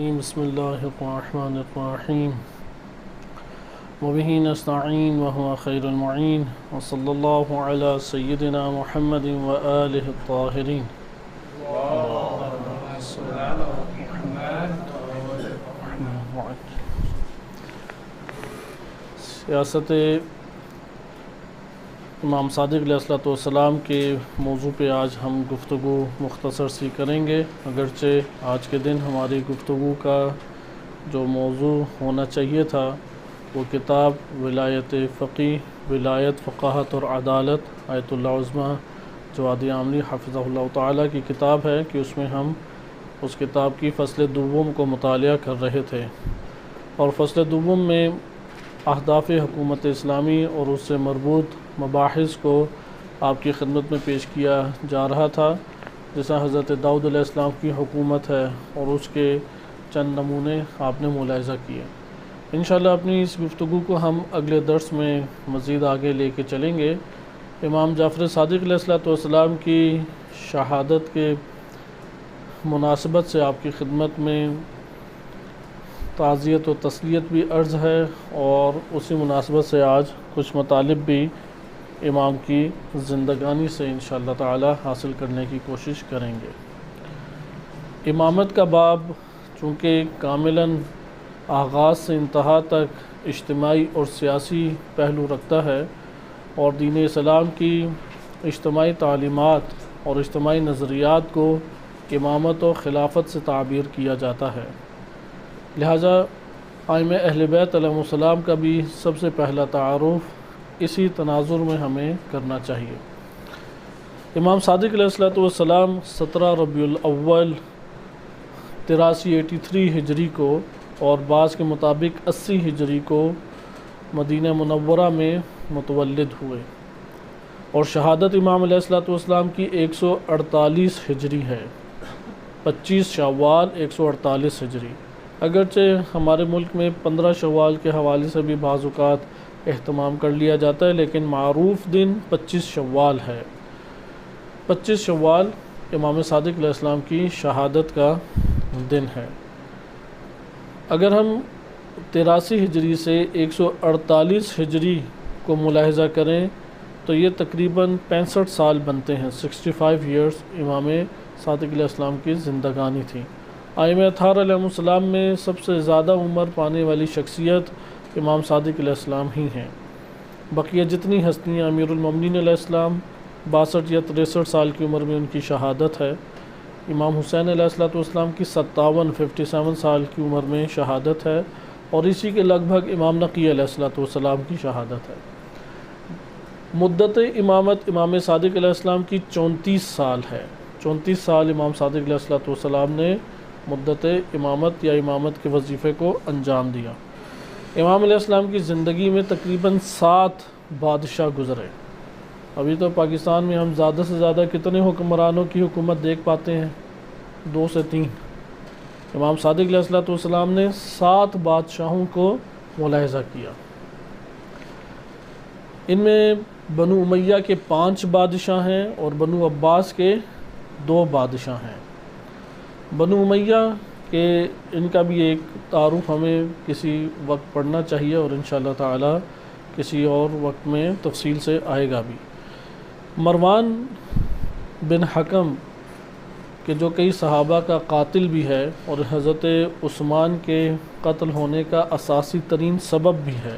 بسم اللہ الرحمن الرحیم وبہ نستعین وهو خیر المعین وصلی اللہ علی سیدنا محمد وآلہ الطاہرین۔ سیاست امام صادق علیہ السلام کے موضوع پہ آج ہم گفتگو مختصر سی کریں گے، اگرچہ آج کے دن ہماری گفتگو کا جو موضوع ہونا چاہیے تھا وہ کتاب ولایت فقیہ، ولایت فقاہت اور عدالت آیت اللہ عظمیٰ جوادی عاملی حفظہ اللہ تعالیٰ کی کتاب ہے کہ اس میں ہم اس کتاب کی فصل دوم کو مطالعہ کر رہے تھے، اور فصل دوم میں اہداف حکومت اسلامی اور اس سے مربوط مباحث کو آپ کی خدمت میں پیش کیا جا رہا تھا، جیسا حضرت داؤد علیہ السلام کی حکومت ہے اور اس کے چند نمونے آپ نے ملاحظہ کیے۔ انشاءاللہ اپنی اس گفتگو کو ہم اگلے درس میں مزید آگے لے کے چلیں گے۔ امام جعفر صادق علیہ السلام کی شہادت کے مناسبت سے آپ کی خدمت میں تعزیت و تسلیت بھی عرض ہے، اور اسی مناسبت سے آج کچھ مطالب بھی امام کی زندگانی سے انشاءاللہ تعالی حاصل کرنے کی کوشش کریں گے۔ امامت کا باب چونکہ کاملاً آغاز سے انتہا تک اجتماعی اور سیاسی پہلو رکھتا ہے، اور دین اسلام کی اجتماعی تعلیمات اور اجتماعی نظریات کو امامت و خلافت سے تعبیر کیا جاتا ہے، لہٰذا ائمہ اہل بیت علیہم السلام کا بھی سب سے پہلا تعارف اسی تناظر میں ہمیں کرنا چاہیے۔ امام صادق علیہ السلام 17 ربیع الاول 83 ہجری کو اور بعض کے مطابق 80 ہجری کو مدینہ منورہ میں متولد ہوئے، اور شہادت امام علیہ السلام کی 148 ہجری ہے، 25 شوال 148 ہجری۔ اگرچہ ہمارے ملک میں 15 شوال کے حوالے سے بھی بعض اوقات اہتمام کر لیا جاتا ہے، لیکن معروف دن 25 شوال ہے۔ 25 شوال امام صادق علیہ السلام کی شہادت کا دن ہے۔ اگر ہم 83 ہجری سے 148 ہجری کو ملاحظہ کریں تو یہ تقریباً 65 سال بنتے ہیں، 65 ایئرز امام صادق علیہ السلام کی زندگانی تھی۔ ائمہ اطہار علیہ السلام میں سب سے زیادہ عمر پانے والی شخصیت امام صادق علیہ السلام ہی ہیں۔ بقیہ جتنی ہستیاں، امیر المومنین علیہ السلام 62 یا 63 سال کی عمر میں ان کی شہادت ہے، امام حسین علیہ السلام کی 57 سال کی عمر میں شہادت ہے، اور اسی کے لگ بھگ امام نقی علیہ السلام کی شہادت ہے۔ مدت امامت امام صادق علیہ السلام کی 34 سال ہے، 34 سال امام صادق علیہ السلام نے مدت امامت یا امامت کے وظیفے کو انجام دیا۔ امام علیہ السلام کی زندگی میں تقریباً 7 بادشاہ گزرے۔ ابھی تو پاکستان میں ہم زیادہ سے زیادہ کتنے حکمرانوں کی حکومت دیکھ پاتے ہیں؟ 2 سے 3۔ امام صادق علیہ السلام نے 7 بادشاہوں کو ملاحظہ کیا۔ ان میں بنو امیہ کے 5 بادشاہ ہیں اور بنو عباس کے 2 بادشاہ ہیں۔ بنو امیہ کہ ان کا بھی ایک تعارف ہمیں کسی وقت پڑھنا چاہیے، اور انشاءاللہ تعالی کسی اور وقت میں تفصیل سے آئے گا بھی۔ مروان بن حکم کہ جو کئی صحابہ کا قاتل بھی ہے اور حضرت عثمان کے قتل ہونے کا اساسی ترین سبب بھی ہے،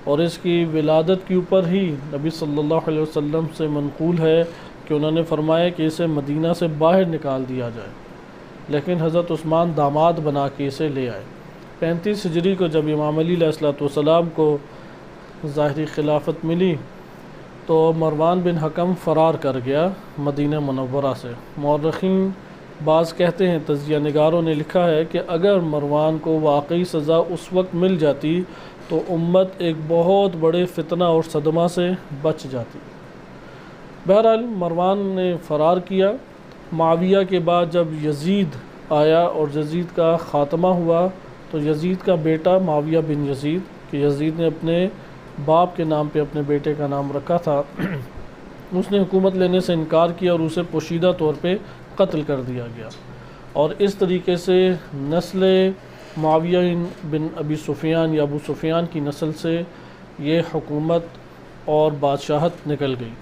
اور اس کی ولادت کے اوپر ہی نبی صلی اللہ علیہ وسلم سے منقول ہے کہ انہوں نے فرمایا کہ اسے مدینہ سے باہر نکال دیا جائے، لیکن حضرت عثمان داماد بنا کے اسے لے آئے۔ 35 ہجری کو جب امام علی علیہ السلام کو ظاہری خلافت ملی تو مروان بن حکم فرار کر گیا مدینہ منورہ سے۔ مورخین بعض کہتے ہیں، تجزیہ نگاروں نے لکھا ہے کہ اگر مروان کو واقعی سزا اس وقت مل جاتی تو امت ایک بہت بڑے فتنہ اور صدمہ سے بچ جاتی۔ بہرحال مروان نے فرار کیا۔ معاویہ کے بعد جب یزید آیا اور یزید کا خاتمہ ہوا تو یزید کا بیٹا معاویہ بن یزید، کہ یزید نے اپنے باپ کے نام پہ اپنے بیٹے کا نام رکھا تھا، اس نے حکومت لینے سے انکار کیا اور اسے پوشیدہ طور پہ قتل کر دیا گیا۔ اور اس طریقے سے نسل معاویہ بن ابی سفیان یا ابو سفیان کی نسل سے یہ حکومت اور بادشاہت نکل گئی۔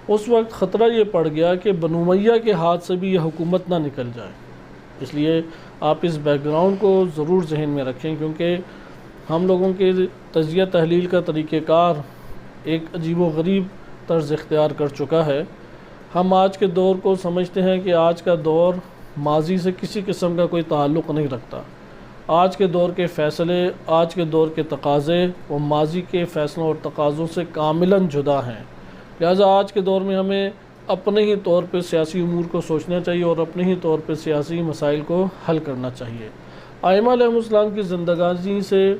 اس وقت خطرہ یہ پڑ گیا کہ بنو امیہ کے ہاتھ سے بھی یہ حکومت نہ نکل جائے، اس لیے آپ اس بیک گراؤنڈ کو ضرور ذہن میں رکھیں، کیونکہ ہم لوگوں کے تجزیہ تحلیل کا طریقہ کار ایک عجیب و غریب طرز اختیار کر چکا ہے۔ ہم آج کے دور کو سمجھتے ہیں کہ آج کا دور ماضی سے کسی قسم کا کوئی تعلق نہیں رکھتا۔ آج کے دور کے فیصلے، آج کے دور کے تقاضے وہ ماضی کے فیصلوں اور تقاضوں سے کاملاً جدا ہیں، لہٰذا آج کے دور میں ہمیں اپنے ہی طور پہ سیاسی امور کو سوچنا چاہیے اور اپنے ہی طور پہ سیاسی مسائل کو حل کرنا چاہیے۔ ائمہ علیہ السلام کی زندگانی سے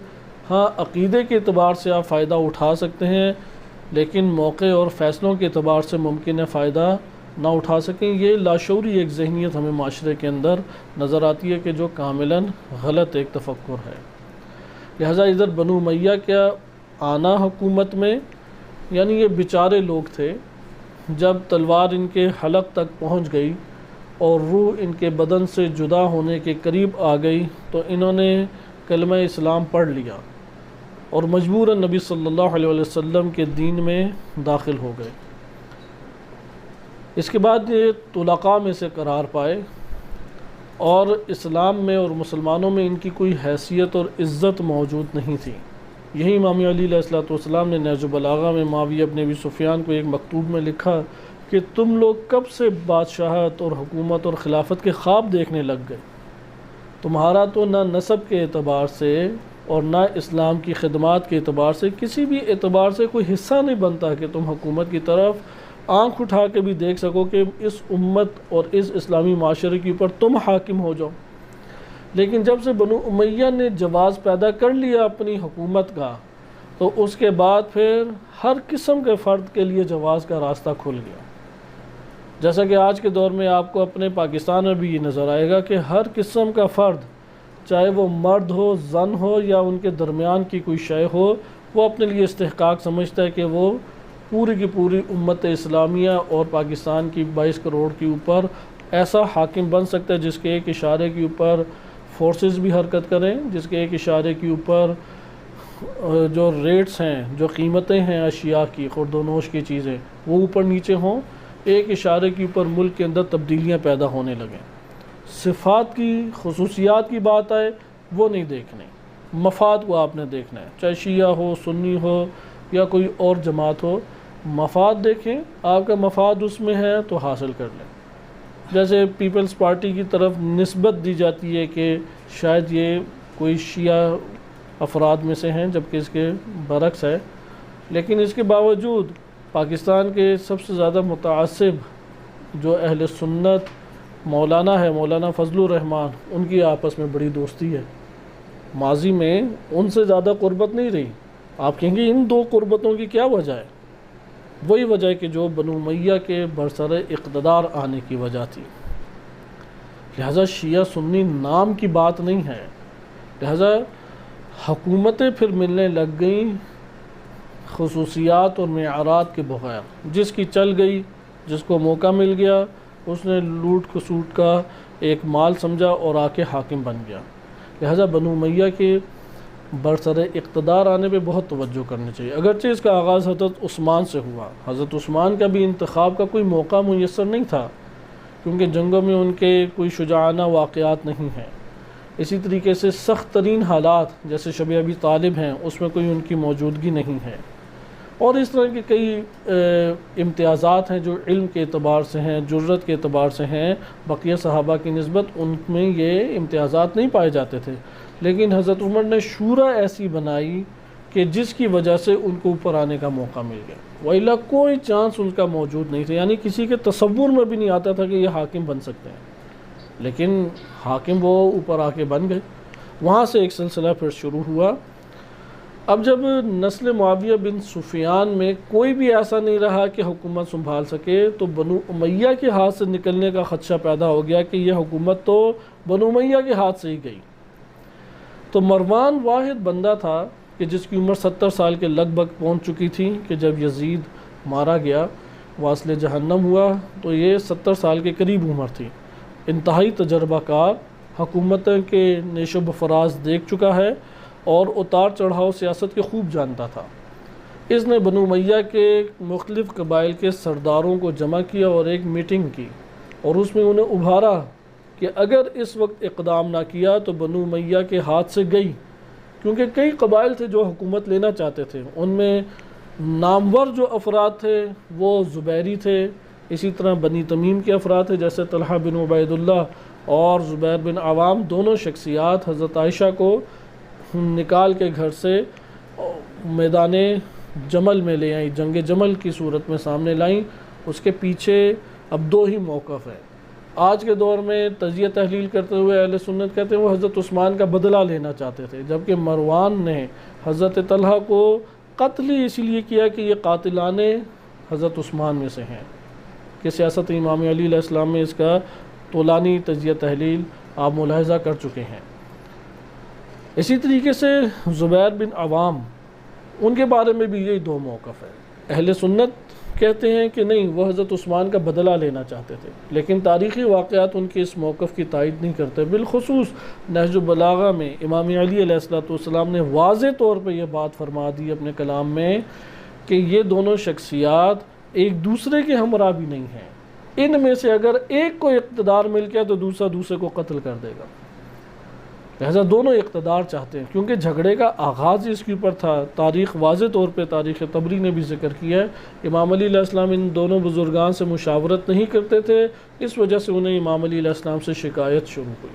ہاں عقیدے کے اعتبار سے آپ فائدہ اٹھا سکتے ہیں، لیکن موقع اور فیصلوں کے اعتبار سے ممکن ہے فائدہ نہ اٹھا سکیں۔ یہ لاشعوری ایک ذہنیت ہمیں معاشرے کے اندر نظر آتی ہے کہ جو کاملاً غلط ایک تفکر ہے۔ لہٰذا ادھر بنو امیہ کا آنا حکومت میں، یعنی یہ بیچارے لوگ تھے، جب تلوار ان کے حلق تک پہنچ گئی اور روح ان کے بدن سے جدا ہونے کے قریب آ گئی تو انہوں نے کلمہ اسلام پڑھ لیا اور مجبوراً نبی صلی اللہ علیہ وسلم کے دین میں داخل ہو گئے۔ اس کے بعد یہ طلقاء میں سے قرار پائے اور اسلام میں اور مسلمانوں میں ان کی کوئی حیثیت اور عزت موجود نہیں تھی۔ یہی امام علی علیہ السلام نے نہج البلاغہ میں معاویہ بن ابی سفیان کو ایک مکتوب میں لکھا کہ تم لوگ کب سے بادشاہت اور حکومت اور خلافت کے خواب دیکھنے لگ گئے؟ تمہارا تو نہ نسب کے اعتبار سے اور نہ اسلام کی خدمات کے اعتبار سے کسی بھی اعتبار سے کوئی حصہ نہیں بنتا کہ تم حکومت کی طرف آنکھ اٹھا کے بھی دیکھ سکو کہ اس امت اور اس اسلامی معاشرے کے اوپر تم حاکم ہو جاؤ۔ لیکن جب سے بنو امیہ نے جواز پیدا کر لیا اپنی حکومت کا، تو اس کے بعد پھر ہر قسم کے فرد کے لیے جواز کا راستہ کھل گیا۔ جیسا کہ آج کے دور میں آپ کو اپنے پاکستان میں بھی یہ نظر آئے گا کہ ہر قسم کا فرد، چاہے وہ مرد ہو، زن ہو یا ان کے درمیان کی کوئی شے ہو، وہ اپنے لیے استحقاق سمجھتا ہے کہ وہ پوری کی پوری امت اسلامیہ اور پاکستان کی 22 کروڑ کے اوپر ایسا حاکم بن سکتا ہے جس کے ایک اشارے کے اوپر فورسز بھی حرکت کریں، جس کے ایک اشارے کے اوپر جو ریٹس ہیں، جو قیمتیں ہیں اشیاء کی، خورد و نوش کی چیزیں، وہ اوپر نیچے ہوں، ایک اشارے کے اوپر ملک کے اندر تبدیلیاں پیدا ہونے لگیں۔ صفات کی، خصوصیات کی بات آئے وہ نہیں دیکھنی، مفاد کو آپ نے دیکھنا ہے، چاہے شیعہ ہو، سنی ہو یا کوئی اور جماعت ہو، مفاد دیکھیں، آپ کا مفاد اس میں ہے تو حاصل کر لیں۔ جیسے پیپلز پارٹی کی طرف نسبت دی جاتی ہے کہ شاید یہ کوئی شیعہ افراد میں سے ہیں، جبکہ اس کے برعکس ہے، لیکن اس کے باوجود پاکستان کے سب سے زیادہ متعصب جو اہل سنت مولانا ہے، مولانا فضل الرحمان، ان کی آپس میں بڑی دوستی ہے۔ ماضی میں ان سے زیادہ قربت نہیں رہی۔ آپ کہیں گے ان دو قربتوں کی کیا وجہ ہے؟ وہی وجہ ہے کہ جو بنو امیہ کے برسر اقتدار آنے کی وجہ تھی۔ لہذا شیعہ سنی نام کی بات نہیں ہے، لہذا حکومتیں پھر ملنے لگ گئیں خصوصیات اور معیارات کے بغیر۔ جس کی چل گئی، جس کو موقع مل گیا، اس نے لوٹ کسوٹ کا ایک مال سمجھا اور آ کے حاکم بن گیا۔ لہذا بنو امیہ کے برسر اقتدار آنے پہ بہت توجہ کرنی چاہیے۔ اگرچہ اس کا آغاز حضرت عثمان سے ہوا، حضرت عثمان کا بھی انتخاب کا کوئی موقع میسر نہیں تھا، کیونکہ جنگوں میں ان کے کوئی شجاعانہ واقعات نہیں ہیں۔ اسی طریقے سے سخت ترین حالات جیسے شب ابی طالب ہیں، اس میں کوئی ان کی موجودگی نہیں ہے، اور اس طرح کے کئی امتیازات ہیں جو علم کے اعتبار سے ہیں، جرت کے اعتبار سے ہیں، بقیہ صحابہ کی نسبت ان میں یہ امتیازات نہیں پائے جاتے تھے۔ لیکن حضرت عمر نے شورا ایسی بنائی کہ جس کی وجہ سے ان کو اوپر آنے کا موقع مل گیا، وإلا کوئی چانس ان کا موجود نہیں تھا، یعنی کسی کے تصور میں بھی نہیں آتا تھا کہ یہ حاکم بن سکتے ہیں، لیکن حاکم وہ اوپر آ کے بن گئے۔ وہاں سے ایک سلسلہ پھر شروع ہوا۔ اب جب نسل معاویہ بن سفیان میں کوئی بھی ایسا نہیں رہا کہ حکومت سنبھال سکے، تو بنو امیہ کے ہاتھ سے نکلنے کا خدشہ پیدا ہو گیا کہ یہ حکومت تو بنو امیہ کے ہاتھ سے ہی گئی۔ تو مروان واحد بندہ تھا کہ جس کی عمر 70 سال کے لگ بھگ پہنچ چکی تھی کہ جب یزید مارا گیا، واصل جہنم ہوا، تو یہ 70 سال کے قریب عمر تھی۔ انتہائی تجربہ کار، حکومتوں کے نیش و فراز دیکھ چکا ہے اور اتار چڑھاؤ سیاست کے خوب جانتا تھا۔ اس نے بنو امیہ کے مختلف قبائل کے سرداروں کو جمع کیا اور ایک میٹنگ کی اور اس میں انہیں ابھارا کہ اگر اس وقت اقدام نہ کیا تو بنو امیہ کے ہاتھ سے گئی، کیونکہ کئی قبائل تھے جو حکومت لینا چاہتے تھے۔ ان میں نامور جو افراد تھے وہ زبیری تھے، اسی طرح بنی تمیم کے افراد تھے جیسے طلحہ بن عبید اللہ اور زبیر بن عوام۔ دونوں شخصیات حضرت عائشہ کو نکال کے گھر سے میدان جمل میں لے آئیں، جنگ جمل کی صورت میں سامنے لائیں۔ اس کے پیچھے اب دو ہی موقف ہیں۔ آج کے دور میں تجزیہ تحلیل کرتے ہوئے اہل سنت کہتے ہیں وہ حضرت عثمان کا بدلہ لینا چاہتے تھے، جبکہ مروان نے حضرت طلحہ کو قتل ہی اسی لیے کیا کہ یہ قاتلان حضرت عثمان میں سے ہیں، کہ سیاست امام علی علیہ السلام میں اس کا طولانی تجزیہ تحلیل آپ ملاحظہ کر چکے ہیں۔ اسی طریقے سے زبیر بن عوام، ان کے بارے میں بھی یہی دو موقف ہے۔ اہل سنت کہتے ہیں کہ نہیں، وہ حضرت عثمان کا بدلہ لینا چاہتے تھے، لیکن تاریخی واقعات ان کے اس موقف کی تائید نہیں کرتے۔ بالخصوص نہج البلاغہ میں امام علی علیہ السلام نے واضح طور پہ یہ بات فرما دی اپنے کلام میں کہ یہ دونوں شخصیات ایک دوسرے کے ہمراہ بھی نہیں ہیں، ان میں سے اگر ایک کو اقتدار مل گیا تو دوسرا دوسرے کو قتل کر دے گا۔ لہذا دونوں اقتدار چاہتے ہیں، کیونکہ جھگڑے کا آغاز اس کے اوپر تھا۔ تاریخ واضح طور پہ تاریخ طبری نے بھی ذکر کیا ہے، امام علی علیہ السلام ان دونوں بزرگان سے مشاورت نہیں کرتے تھے، اس وجہ سے انہیں امام علی علیہ السلام سے شکایت شروع ہوئی۔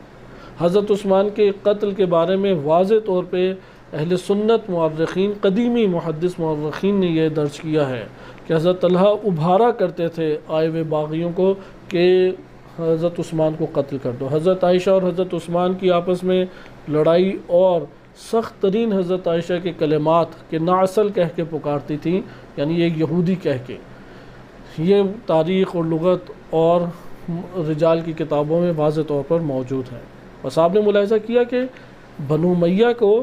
حضرت عثمان کے قتل کے بارے میں واضح طور پہ اہل سنت مورخین، قدیمی محدث مورخین نے یہ درج کیا ہے کہ حضرت طلحہ ابھارا کرتے تھے آئے ہوئے باغیوں کو کہ حضرت عثمان کو قتل کر دو۔ حضرت عائشہ اور حضرت عثمان کی آپس میں لڑائی اور سخت ترین حضرت عائشہ کے کلمات کہ ناصل کہہ کے پکارتی تھیں، یعنی ایک یہودی کہہ کے، یہ تاریخ اور لغت اور رجال کی کتابوں میں واضح طور پر موجود ہیں۔ بس آپ نے ملاحظہ کیا کہ بنو امیہ کو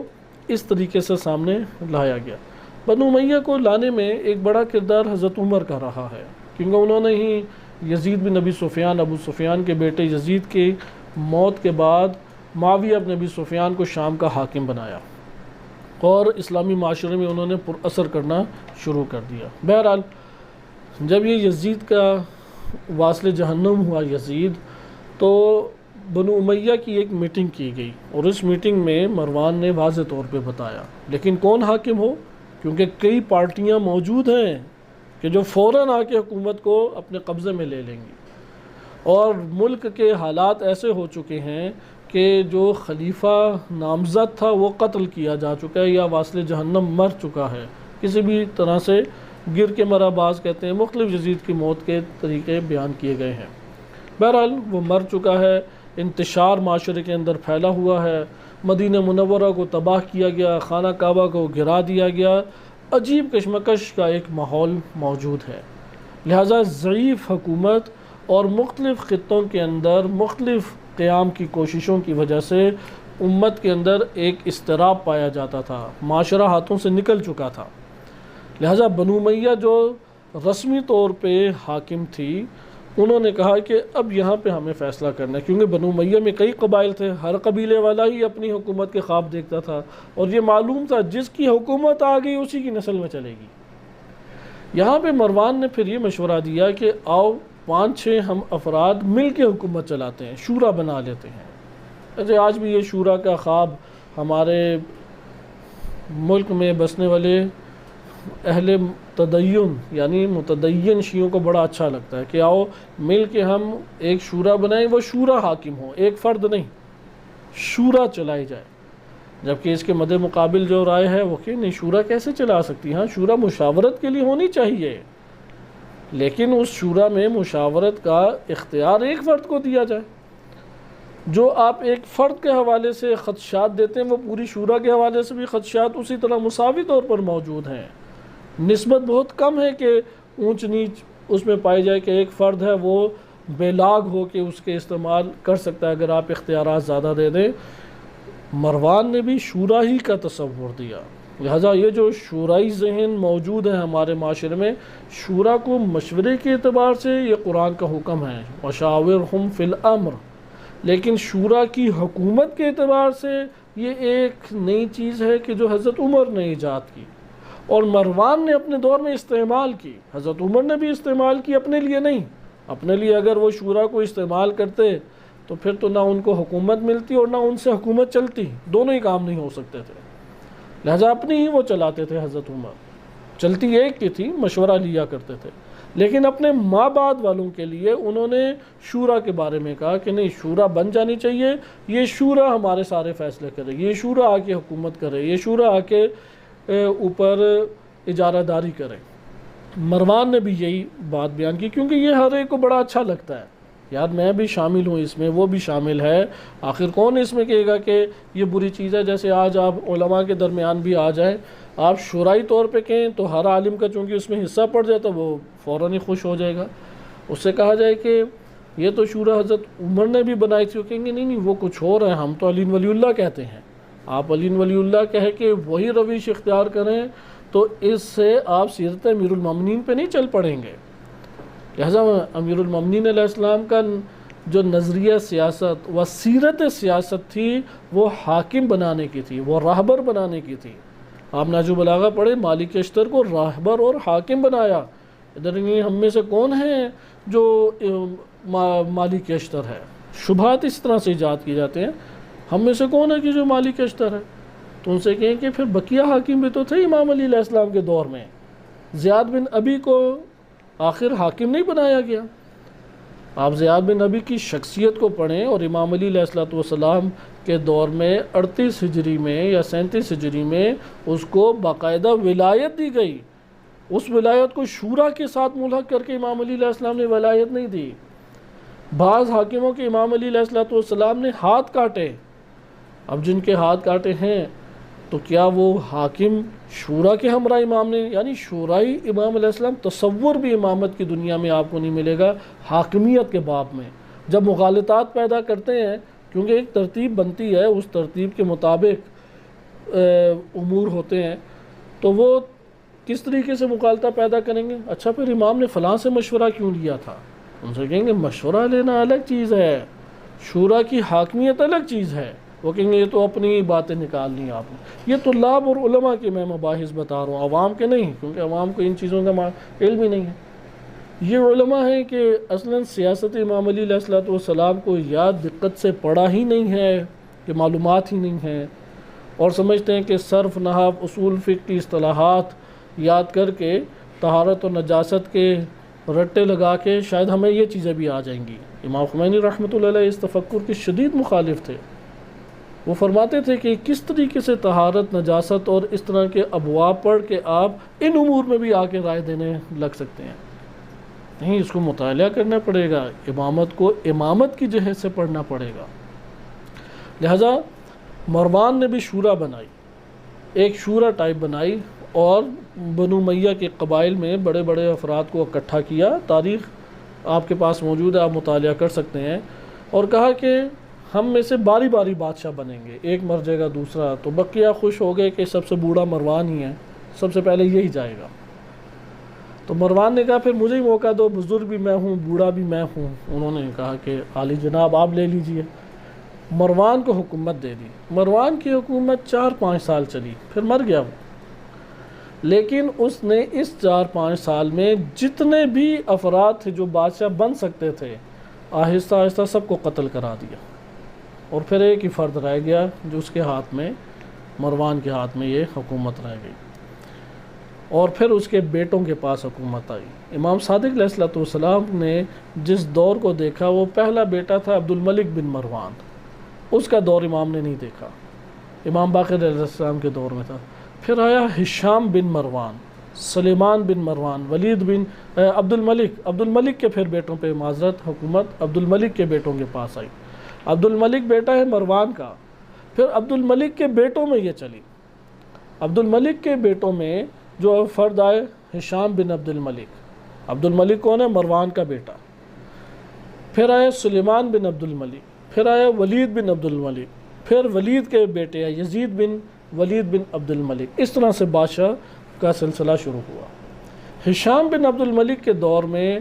اس طریقے سے سامنے لایا گیا۔ بنو امیہ کو لانے میں ایک بڑا کردار حضرت عمر کا رہا ہے، کیونکہ انہوں نے ہی یزید بن ابی سفیان، ابو سفیان کے بیٹے یزید کی موت کے بعد معاویہ بن ابی سفیان کو شام کا حاکم بنایا اور اسلامی معاشرے میں انہوں نے پر اثر کرنا شروع کر دیا۔ بہرحال جب یہ یزید کا واصل جہنم ہوا یزید، تو بنو امیہ کی ایک میٹنگ کی گئی اور اس میٹنگ میں مروان نے واضح طور پہ بتایا، لیکن کون حاکم ہو، کیونکہ کئی پارٹیاں موجود ہیں کہ جو فوراً آ کے حکومت کو اپنے قبضے میں لے لیں گی، اور ملک کے حالات ایسے ہو چکے ہیں کہ جو خلیفہ نامزد تھا وہ قتل کیا جا چکا ہے یا واصل جہنم مر چکا ہے، کسی بھی طرح سے گر کے مرا، باز کہتے ہیں، مختلف یزید کی موت کے طریقے بیان کیے گئے ہیں۔ بہرحال وہ مر چکا ہے، انتشار معاشرے کے اندر پھیلا ہوا ہے، مدینہ منورہ کو تباہ کیا گیا، خانہ کعبہ کو گرا دیا گیا، عجیب کشمکش کا ایک ماحول موجود ہے۔ لہٰذا ضعیف حکومت اور مختلف خطوں کے اندر مختلف قیام کی کوششوں کی وجہ سے امت کے اندر ایک اضطراب پایا جاتا تھا، معاشرہ ہاتھوں سے نکل چکا تھا۔ لہٰذا بنو امیہ جو رسمی طور پہ حاکم تھی، انہوں نے کہا کہ اب یہاں پہ ہمیں فیصلہ کرنا ہے، کیونکہ بنو امیہ میں کئی قبائل تھے، ہر قبیلے والا ہی اپنی حکومت کے خواب دیکھتا تھا، اور یہ معلوم تھا جس کی حکومت آ گئی اسی کی نسل میں چلے گی۔ یہاں پہ مروان نے پھر یہ مشورہ دیا کہ آؤ 5-6 ہم افراد مل کے حکومت چلاتے ہیں، شورا بنا لیتے ہیں۔ ایسے آج بھی یہ شورا کا خواب ہمارے ملک میں بسنے والے اہل تدین یعنی متدین شیعوں کو بڑا اچھا لگتا ہے کہ آؤ مل کے ہم ایک شورا بنائیں، وہ شورا حاکم ہو، ایک فرد نہیں، شورا چلائی جائے۔ جبکہ اس کے مد مقابل جو رائے ہے وہ کہ نہیں، شورا کیسے چلا سکتی؟ ہاں، شورا مشاورت کے لیے ہونی چاہیے، لیکن اس شورا میں مشاورت کا اختیار ایک فرد کو دیا جائے۔ جو آپ ایک فرد کے حوالے سے خدشات دیتے ہیں، وہ پوری شورا کے حوالے سے بھی خدشات اسی طرح مساوی طور پر موجود ہیں۔ نسبت بہت کم ہے کہ اونچ نیچ اس میں پائی جائے کہ ایک فرد ہے وہ بے لاگ ہو کے اس کے استعمال کر سکتا ہے اگر آپ اختیارات زیادہ دے دیں۔ مروان نے بھی شورا ہی کا تصور دیا، لہٰذا یہ جو شورائی ذہن موجود ہے ہمارے معاشرے میں، شورا کو مشورے کے اعتبار سے یہ قرآن کا حکم ہے، وَشَاوِرْهُمْ فِي الْأَمْرِ، لیکن شورا کی حکومت کے اعتبار سے یہ ایک نئی چیز ہے کہ جو حضرت عمر نے ایجاد کی اور مروان نے اپنے دور میں استعمال کی. حضرت عمر نے بھی استعمال کی اپنے لیے نہیں. اپنے لیے اگر وہ شورا کو استعمال کرتے تو پھر تو نہ ان کو حکومت ملتی اور نہ ان سے حکومت چلتی. دونوں ہی کام نہیں ہو سکتے تھے. لہذا اپنی ہی وہ چلاتے تھے حضرت عمر. چلتی ایک کی تھی, مشورہ لیا کرتے تھے. لیکن اپنے ماں بعد والوں کے لیے انہوں نے شورا کے بارے میں کہا کہ نہیں, شورا بن جانی چاہیے. یہ شورا ہمارے سارے فیصلے کرے, یہ شورا آ کے حکومت کرے, یہ شورا آ کے اوپر اجارہ داری کرے. مروان نے بھی یہی بات بیان کی کیونکہ یہ ہر ایک کو بڑا اچھا لگتا ہے. یار میں بھی شامل ہوں اس میں, وہ بھی شامل ہے. آخر کون اس میں کہے گا کہ یہ بری چیز ہے؟ جیسے آج آپ علماء کے درمیان بھی آ جائیں, آپ شورائی طور پہ کہیں تو ہر عالم کا چونکہ اس میں حصہ پڑ جائے تو وہ فوراً ہی خوش ہو جائے گا. اس سے کہا جائے کہ یہ تو شورا حضرت عمر نے بھی بنائی تھی, وہ کہیں گے نہیں وہ کچھ اور ہے, ہم تو علی ولی اللہ کہتے ہیں. آپ علی ولی اللہ کہہ کے وہی روش اختیار کریں تو اس سے آپ سیرت امیر المومنین پہ نہیں چل پڑیں گے. لہذا امیر المومنین علیہ السلام کا جو نظریہ سیاست و سیرت سیاست تھی وہ حاکم بنانے کی تھی, وہ راہبر بنانے کی تھی. آپ نہج البلاغہ پڑھیں, مالک اشتر کو راہبر اور حاکم بنایا. ادھر ہم میں سے کون ہیں جو مالک اشتر ہے؟ شبہات اس طرح سے ایجاد کیے جاتے ہیں. ہم میں سے کون ہے کہ جو مالک اشتر ہے؟ تو ان سے کہیں کہ پھر بقیہ حاکم بھی تو تھے امام علی علیہ السلام کے دور میں. زیاد بن ابی کو آخر حاکم نہیں بنایا گیا؟ آپ زیاد بن ابی کی شخصیت کو پڑھیں اور امام علی علیہ السلام کے دور میں 38 ہجری میں یا 37 ہجری میں اس کو باقاعدہ ولایت دی گئی. اس ولایت کو شورا کے ساتھ ملحق کر کے امام علی علیہ السلام نے ولایت نہیں دی. بعض حاکموں کے امام علی علیہ السلام نے ہاتھ کاٹے. اب جن کے ہاتھ کاٹے ہیں تو کیا وہ حاکم شورا کے ہمراہ امام نے؟ یعنی شورائی امام علیہ السلام تصور بھی امامت کی دنیا میں آپ کو نہیں ملے گا حاکمیت کے باب میں. جب مغالطات پیدا کرتے ہیں, کیونکہ ایک ترتیب بنتی ہے, اس ترتیب کے مطابق امور ہوتے ہیں, تو وہ کس طریقے سے مغالطہ پیدا کریں گے؟ اچھا پھر امام نے فلاں سے مشورہ کیوں لیا تھا؟ ان سے کہیں گے مشورہ لینا الگ چیز ہے, شورا کی حاکمیت الگ چیز ہے. وہ کہیں گے یہ تو اپنی باتیں نکال لی آپ نے. یہ طلاب اور علماء کے میں مباحث بتا رہا ہوں, عوام کے نہیں, کیونکہ عوام کو ان چیزوں کا علم ہی نہیں ہے. یہ علماء ہیں کہ اصلاً سیاست امام علی علیہ السلام کو یا دقت سے پڑھا ہی نہیں ہے کہ معلومات ہی نہیں ہیں, اور سمجھتے ہیں کہ صرف نحو اصول فقہ کی اصطلاحات یاد کر کے طہارت و نجاست کے رٹے لگا کے شاید ہمیں یہ چیزیں بھی آ جائیں گی. امام خمینی رحمۃ اللہ علیہ اس تفکر کے شدید مخالف تھے. وہ فرماتے تھے کہ کس طریقے سے طہارت, نجاست اور اس طرح کے ابواب پڑھ کے آپ ان امور میں بھی آ کے رائے دینے لگ سکتے ہیں. نہیں, اس کو مطالعہ کرنا پڑے گا, امامت کو امامت کی جہت سے پڑھنا پڑے گا. لہذا مروان نے بھی شورا بنائی, ایک شورا ٹائپ بنائی, اور بنو امیہ کے قبائل میں بڑے بڑے افراد کو اکٹھا کیا. تاریخ آپ کے پاس موجود ہے, آپ مطالعہ کر سکتے ہیں. اور کہا کہ ہم میں سے باری باری بادشاہ بنیں گے, ایک مر جائے گا دوسرا. تو بقیہ خوش ہو گئے کہ سب سے بوڑھا مروان ہی ہے, سب سے پہلے یہی جائے گا. تو مروان نے کہا پھر مجھے ہی موقع دو, بزرگ بھی میں ہوں, بوڑھا بھی میں ہوں. انہوں نے کہا کہ عالی جناب آپ لے لیجئے. مروان کو حکومت دے دی. مروان کی حکومت 4-5 سال چلی, پھر مر گیا وہ. لیکن اس نے اس 4-5 سال میں جتنے بھی افراد تھے جو بادشاہ بن سکتے تھے, آہستہ آہستہ سب کو قتل کرا دیا. اور پھر ایک ہی فرد رہ گیا جو اس کے ہاتھ میں, مروان کے ہاتھ میں یہ حکومت رہ گئی. اور پھر اس کے بیٹوں کے پاس حکومت آئی. امام صادق علیہ السلام نے جس دور کو دیکھا وہ پہلا بیٹا تھا عبد الملک بن مروان. اس کا دور امام نے نہیں دیکھا, امام باقر علیہ السلام کے دور میں تھا. پھر آیا ہشام بن مروان, سلیمان بن مروان, ولید بن عبد الملک کے پھر بیٹوں پہ معذرت حکومت عبد الملک کے بیٹوں کے پاس آئی. عبد الملک بیٹا ہے مروان کا. پھر عبد الملک کے بیٹوں میں یہ چلی. عبد الملک کے بیٹوں میں جو فرد آئے ہشام بن عبد الملک. عبد الملک کون ہے؟ مروان کا بیٹا. پھر آئے سلیمان بن عبد الملک, پھر آیا ولید بن عبد الملک, پھر ولید کے بیٹے ہیں یزید بن ولید بن عبد الملک. اس طرح سے بادشاہ کا سلسلہ شروع ہوا. ہشام بن عبد الملک کے دور میں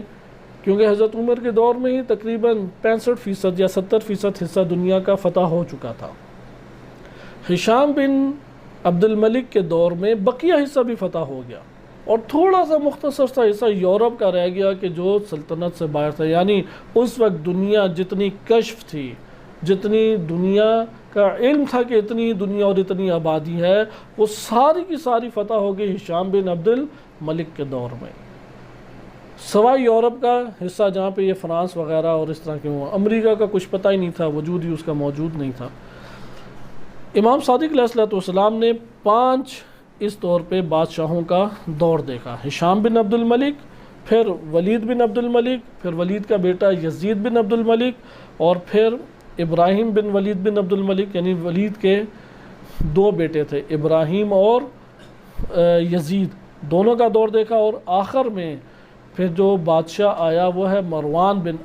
کیونکہ حضرت عمر کے دور میں ہی تقریباً 65% یا 70% حصہ دنیا کا فتح ہو چکا تھا۔ ہشام بن عبد الملک کے دور میں بقیہ حصہ بھی فتح ہو گیا، اور تھوڑا سا مختصر سا حصہ یورپ کا رہ گیا کہ جو سلطنت سے باہر تھا۔ یعنی اس وقت دنیا جتنی کشف تھی، جتنی دنیا کا علم تھا کہ اتنی دنیا اور اتنی آبادی ہے، وہ ساری کی ساری فتح ہو گئی ہشام بن عبد الملک کے دور میں، سوائے یورپ کا حصہ جہاں پہ یہ فرانس وغیرہ اور اس طرح کے ہوا۔ امریکہ کا کچھ پتہ ہی نہیں تھا، وجود ہی اس کا موجود نہیں تھا۔ امام صادق علیہ السلام نے 5 اس طور پہ بادشاہوں کا دور دیکھا: ہشام بن عبد الملک، پھر ولید بن عبد الملک، پھر ولید کا بیٹا یزید بن عبد الملک، اور پھر ابراہیم بن ولید بن عبد الملک، یعنی ولید کے 2 بیٹے تھے، ابراہیم اور یزید، دونوں کا دور دیکھا۔ اور آخر میں پھر جو بادشاہ آیا وہ ہے مروان بن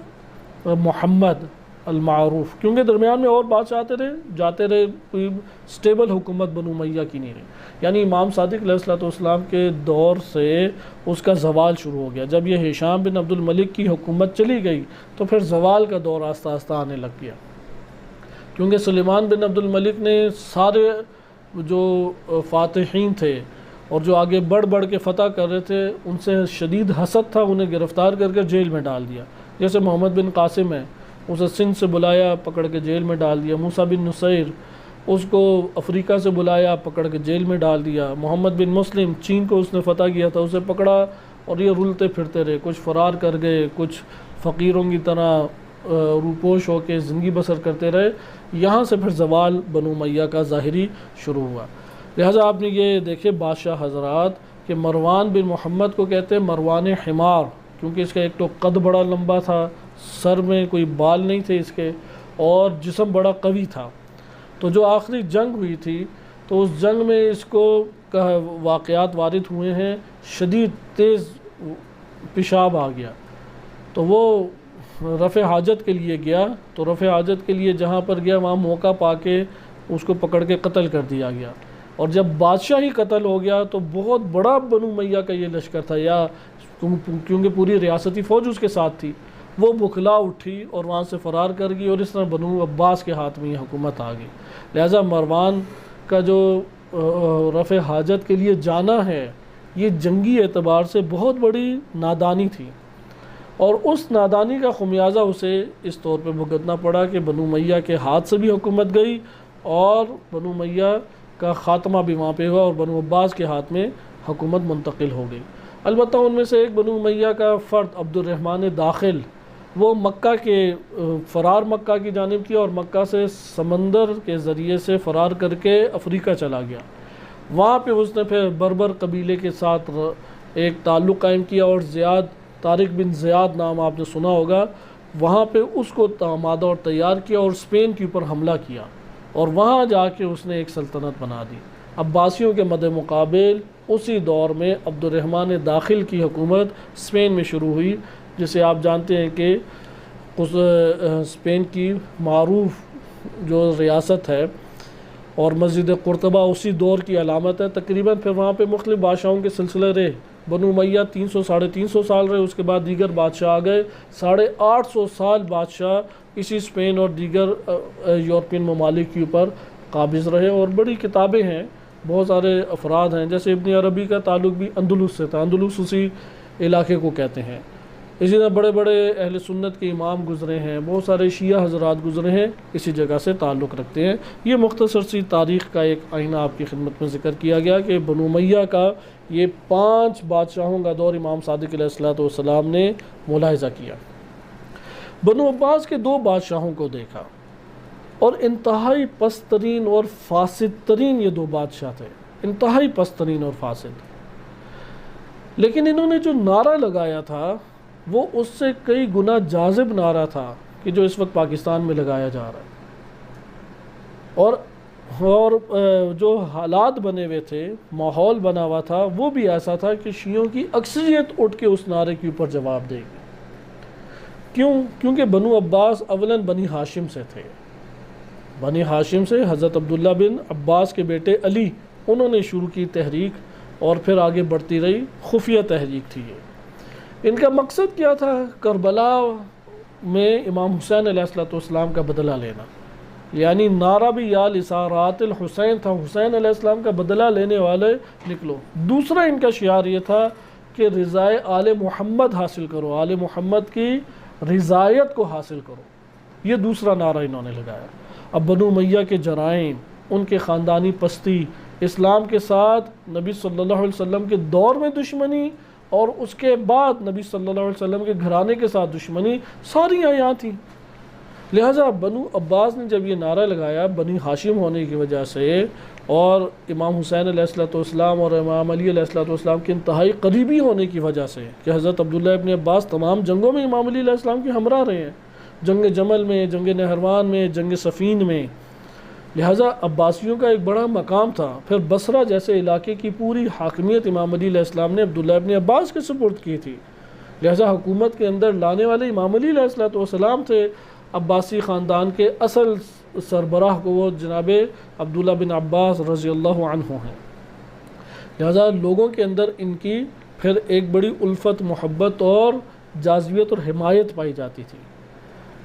محمد المعروف، کیونکہ درمیان میں اور بادشاہ آتے رہے جاتے رہے، کوئی سٹیبل حکومت بنو امیہ کی نہیں رہی۔ یعنی امام صادق علیہ السلام کے دور سے اس کا زوال شروع ہو گیا۔ جب یہ ہشام بن عبد الملک کی حکومت چلی گئی تو پھر زوال کا دور آہستہ آہستہ آنے لگ گیا، کیونکہ سلیمان بن عبد الملک نے سارے جو فاتحین تھے اور جو آگے بڑھ بڑھ کے فتح کر رہے تھے ان سے شدید حسد تھا، انہیں گرفتار کر کے جیل میں ڈال دیا۔ جیسے محمد بن قاسم ہے، اسے سندھ سے بلایا، پکڑ کے جیل میں ڈال دیا۔ موسیٰ بن نصیر، اس کو افریقہ سے بلایا، پکڑ کے جیل میں ڈال دیا۔ محمد بن مسلم، چین کو اس نے فتح کیا تھا، اسے پکڑا اور یہ رلتے پھرتے رہے، کچھ فرار کر گئے، کچھ فقیروں کی طرح روپوش ہو کے زندگی بسر کرتے رہے۔ یہاں سے پھر زوال بنو امیہ کا ظاہری شروع ہوا۔ لہٰذا آپ نے یہ دیکھے بادشاہ حضرات کہ مروان بن محمد کو کہتے ہیں مروان حمار، کیونکہ اس کا ایک تو قد بڑا لمبا تھا، سر میں کوئی بال نہیں تھے اس کے، اور جسم بڑا قوی تھا۔ تو جو آخری جنگ ہوئی تھی تو اس جنگ میں اس کو واقعات وارد ہوئے ہیں، شدید تیز پیشاب آ گیا، تو وہ رفع حاجت کے لیے گیا، تو رفع حاجت کے لیے جہاں پر گیا وہاں موقع پا کے اس کو پکڑ کے قتل کر دیا گیا۔ اور جب بادشاہ ہی قتل ہو گیا تو بہت بڑا بنو امیہ کا یہ لشکر تھا، یا کیونکہ پوری ریاستی فوج اس کے ساتھ تھی، وہ بکھلا اٹھی اور وہاں سے فرار کر گئی، اور اس طرح بنو عباس کے ہاتھ میں یہ حکومت آ گئی۔ لہٰذا مروان کا جو رفع حاجت کے لیے جانا ہے، یہ جنگی اعتبار سے بہت بڑی نادانی تھی، اور اس نادانی کا خمیازہ اسے اس طور پہ بھگتنا پڑا کہ بنو امیہ کے ہاتھ سے بھی حکومت گئی، اور بنو امیہ کا خاتمہ بھی وہاں پہ ہوا، اور بنو عباس کے ہاتھ میں حکومت منتقل ہو گئی۔ البتہ ان میں سے ایک بنو امیہ کا فرد عبد الرحمن داخل، وہ مکہ کے فرار مکہ کی جانب کیا، اور مکہ سے سمندر کے ذریعے سے فرار کر کے افریقہ چلا گیا۔ وہاں پہ اس نے پھر بربر قبیلے کے ساتھ ایک تعلق قائم کیا، اور طارق بن زیاد نام آپ نے سنا ہوگا، وہاں پہ اس کو آمادہ اور تیار کیا اور اسپین کے اوپر حملہ کیا، اور وہاں جا کے اس نے ایک سلطنت بنا دی۔ عباسیوں کے مد مقابل اسی دور میں عبد الرحمن داخل کی حکومت اسپین میں شروع ہوئی، جسے آپ جانتے ہیں کہ اسپین کی معروف جو ریاست ہے اور مسجد قرطبہ اسی دور کی علامت ہے۔ تقریباً پھر وہاں پہ مختلف بادشاہوں کے سلسلے رہے، بنو امیہ 300 ساڑھے 300 سال رہے، اس کے بعد دیگر بادشاہ آ گئے، 850 سال بادشاہ اسی اسپین اور دیگر یورپین ممالک کے اوپر قابض رہے۔ اور بڑی کتابیں ہیں، بہت سارے افراد ہیں، جیسے ابن عربی کا تعلق بھی اندلس سے تھا، اندلس اسی علاقے کو کہتے ہیں۔ اسی طرح بڑے بڑے اہل سنت کے امام گزرے ہیں، بہت سارے شیعہ حضرات گزرے ہیں، اسی جگہ سے تعلق رکھتے ہیں۔ یہ مختصر سی تاریخ کا ایک آئینہ آپ کی خدمت میں ذکر کیا گیا کہ بنو امیہ کا یہ 5 بادشاہوں کا دور امام صادق علیہ السلام نے ملاحظہ کیا۔ بنو عباس کے 2 بادشاہوں کو دیکھا، اور انتہائی پست ترین اور فاسد ترین یہ 2 بادشاہ تھے، انتہائی پست ترین اور فاسد۔ لیکن انہوں نے جو نعرہ لگایا تھا وہ اس سے کئی گنا جاذب نعرہ تھا کہ جو اس وقت پاکستان میں لگایا جا رہا ہے، اور جو حالات بنے ہوئے تھے، ماحول بنا ہوا تھا، وہ بھی ایسا تھا کہ شیعوں کی اکثریت اٹھ کے اس نعرے کے اوپر جواب دے گی۔ کیونکہ بنو عباس اولاً بنی ہاشم سے تھے، بنی ہاشم سے حضرت عبداللہ بن عباس کے بیٹے علی، انہوں نے شروع کی تحریک، اور پھر آگے بڑھتی رہی، خفیہ تحریک تھی یہ۔ ان کا مقصد کیا تھا؟ کربلا میں امام حسین علیہ السلام کا بدلہ لینا، یعنی نعرہ بھی یا لسارات الحسین تھا، حسین علیہ السلام کا بدلہ لینے والے نکلو۔ دوسرا ان کا شعار یہ تھا کہ رضائے آل محمد حاصل کرو، آل محمد کی رضایت کو حاصل کرو، یہ دوسرا نعرہ انہوں نے لگایا۔ اب بنو امیہ کے جرائم، ان کے خاندانی پستی، اسلام کے ساتھ نبی صلی اللہ علیہ وسلم کے دور میں دشمنی، اور اس کے بعد نبی صلی اللہ علیہ وسلم کے گھرانے کے ساتھ دشمنی، ساری یہاں تھیں۔ لہٰذا بنو عباس نے جب یہ نعرہ لگایا، بنی ہاشم ہونے کی وجہ سے اور امام حسین علیہ السلام اور امام علی علیہ السلام کے انتہائی قریبی ہونے کی وجہ سے، کہ حضرت عبداللہ ابن عباس تمام جنگوں میں امام علی علیہ السلام کے ہمراہ رہے ہیں، جنگ جمل میں، جنگ نہروان میں، جنگ صفین میں، لہٰذا عباسیوں کا ایک بڑا مقام تھا۔ پھر بصرہ جیسے علاقے کی پوری حاکمیت امام علی علیہ السلام نے عبداللہ ابن عباس کے سپرد کی تھی، لہٰذا حکومت کے اندر لانے والے امام علی علیہ السلام تھے۔ عباسی خاندان کے اصل سربراہ کو وہ جناب عبداللہ بن عباس رضی اللہ عنہ ہیں، لہٰذا لوگوں کے اندر ان کی پھر ایک بڑی الفت، محبت اور جاذبیت اور حمایت پائی جاتی تھی۔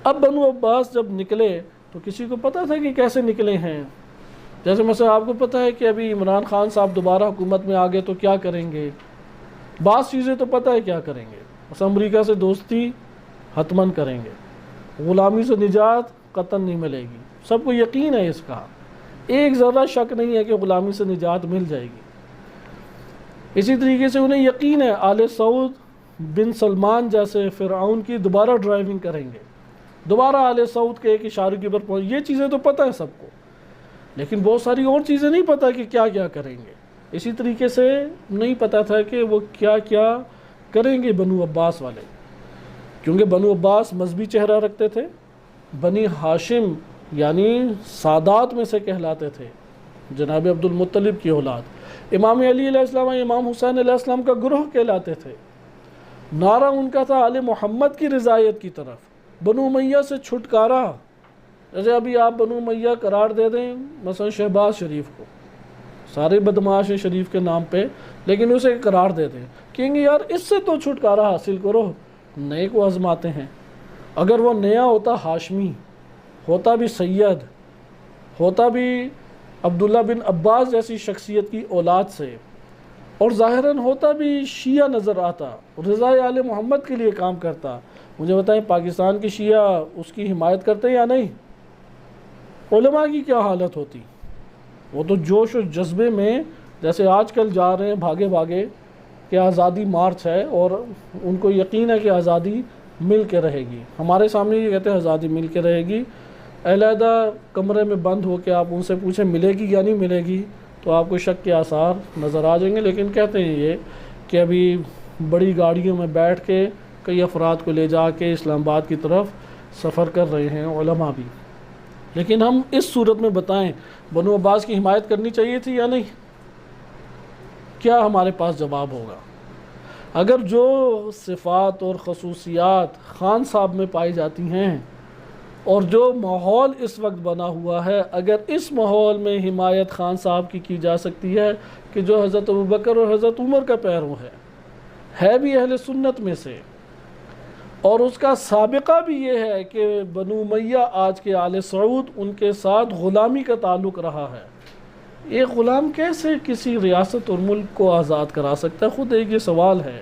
اب بنو عباس جب نکلے تو کسی کو پتہ تھا کہ کیسے نکلے ہیں؟ جیسے مثلا آپ کو پتہ ہے کہ ابھی عمران خان صاحب دوبارہ حکومت میں آگے تو کیا کریں گے، بعض چیزیں تو پتہ ہے کیا کریں گے، مثلا امریکہ سے دوستی حتماً کریں گے، غلامی سے نجات قطعاً نہیں ملے گی، سب کو یقین ہے اس کا، ایک ذرہ شک نہیں ہے کہ غلامی سے نجات مل جائے گی۔ اسی طریقے سے انہیں یقین ہے آل سعود بن سلمان جیسے فرعون کی دوبارہ ڈرائیونگ کریں گے، دوبارہ آل سعود کے ایک اشارے کے اوپر پہنچ، یہ چیزیں تو پتہ ہے سب کو، لیکن بہت ساری اور چیزیں نہیں پتہ کہ کیا کیا کریں گے۔ اسی طریقے سے نہیں پتہ تھا کہ وہ کیا کیا کریں گے بنو عباس والے، کیونکہ بنو عباس مذہبی چہرہ رکھتے تھے، بنی ہاشم یعنی سادات میں سے کہلاتے تھے، جناب عبد المطلب کی اولاد، امام علی علیہ السلام، امام حسین علیہ السلام کا گروہ کہلاتے تھے، نعرہ ان کا تھا آل محمد کی رضایت کی طرف، بنو امیہ سے چھٹکارا۔ جیسے ابھی آپ بنو امیہ قرار دے دیں مثلا شہباز شریف کو، سارے بدماش ہیں شریف کے نام پہ، لیکن اسے قرار دے دیں، کہیں گے یار اس سے تو چھٹکارا حاصل کرو، نئے کو آزماتے ہیں۔ اگر وہ نیا ہوتا ہاشمی، ہوتا بھی سید، ہوتا بھی عبداللہ بن عباس جیسی شخصیت کی اولاد سے، اور ظاہراً ہوتا بھی شیعہ نظر آتا، رضا آل محمد کے لیے کام کرتا، مجھے بتائیں پاکستان کی شیعہ اس کی حمایت کرتے یا نہیں؟ علماء کی کیا حالت ہوتی؟ وہ تو جوش و جذبے میں جیسے آج کل جا رہے ہیں بھاگے بھاگے کہ آزادی مارچ ہے، اور ان کو یقین ہے کہ آزادی مل کے رہے گی، ہمارے سامنے یہ کہتے ہیں آزادی مل کے رہے گی، علیحدہ کمرے میں بند ہو کے آپ ان سے پوچھیں ملے گی یا نہیں ملے گی تو آپ کو شک کے آثار نظر آ جائیں گے، لیکن کہتے ہیں یہ کہ ابھی بڑی گاڑیوں میں بیٹھ کے کئی افراد کو لے جا کے اسلام آباد کی طرف سفر کر رہے ہیں علماء بھی۔ لیکن ہم اس صورت میں بتائیں بنو عباس کی حمایت کرنی چاہیے تھی یا نہیں؟ کیا ہمارے پاس جواب ہوگا؟ اگر جو صفات اور خصوصیات خان صاحب میں پائی جاتی ہیں اور جو ماحول اس وقت بنا ہوا ہے، اگر اس ماحول میں حمایت خان صاحب کی جا سکتی ہے کہ جو حضرت ابوبکر اور حضرت عمر کا پیرو ہے بھی اہل سنت میں سے، اور اس کا سابقہ بھی یہ ہے کہ بنو امیہ آج کے آل سعود ان کے ساتھ غلامی کا تعلق رہا ہے، ایک غلام کیسے کسی ریاست اور ملک کو آزاد کرا سکتا ہے؟ خود ایک یہ سوال ہے،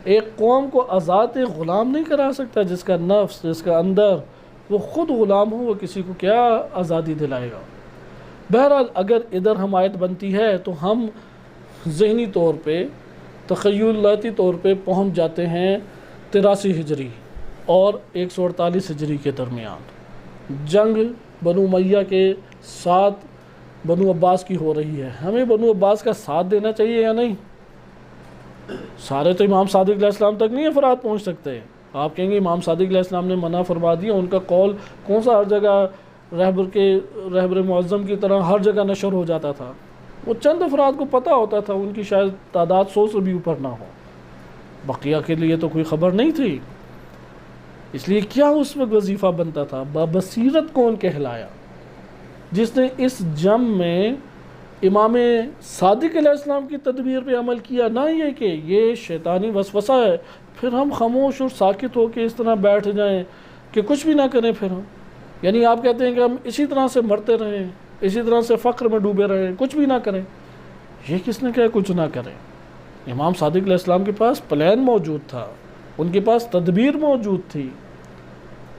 ایک قوم کو آزاد ایک غلام نہیں کرا سکتا، جس کا نفس، جس کا اندر وہ خود غلام ہو، وہ کسی کو کیا آزادی دلائے گا؟ بہرحال اگر ادھر حمایت بنتی ہے تو ہم ذہنی طور پہ، تخیلاتی طور پہ پہنچ جاتے ہیں 83 ہجری اور 148 ہجری کے درمیان، جنگ بنو امیہ کے ساتھ بنو عباس کی ہو رہی ہے، ہمیں بنو عباس کا ساتھ دینا چاہیے یا نہیں؟ سارے تو امام صادق علیہ السلام تک نہیں افراد پہنچ سکتے، آپ کہیں گے امام صادق علیہ السلام نے منع فرما دیا، ان کا قول کون سا ہر جگہ رہبر معظم کی طرح ہر جگہ نشر ہو جاتا تھا؟ وہ چند افراد کو پتہ ہوتا تھا، ان کی شاید تعداد 100 سے بھی اوپر نہ ہو، بقیہ کے لیے تو کوئی خبر نہیں تھی۔ اس لیے کیا اس وقت وظیفہ بنتا تھا؟ بابصیرت کون کہلایا جس نے اس جم میں امام صادق علیہ السلام کی تدبیر پہ عمل کیا، نہ یہ کہ یہ شیطانی وسوسہ ہے پھر ہم خاموش اور ساکت ہو کے اس طرح بیٹھ جائیں کہ کچھ بھی نہ کریں پھر ہم، یعنی آپ کہتے ہیں کہ ہم اسی طرح سے مرتے رہیں، اسی طرح سے فقر میں ڈوبے رہیں، کچھ بھی نہ کریں، یہ کس نے کہا کچھ نہ کریں؟ امام صادق علیہ السلام کے پاس پلان موجود تھا، ان کے پاس تدبیر موجود تھی،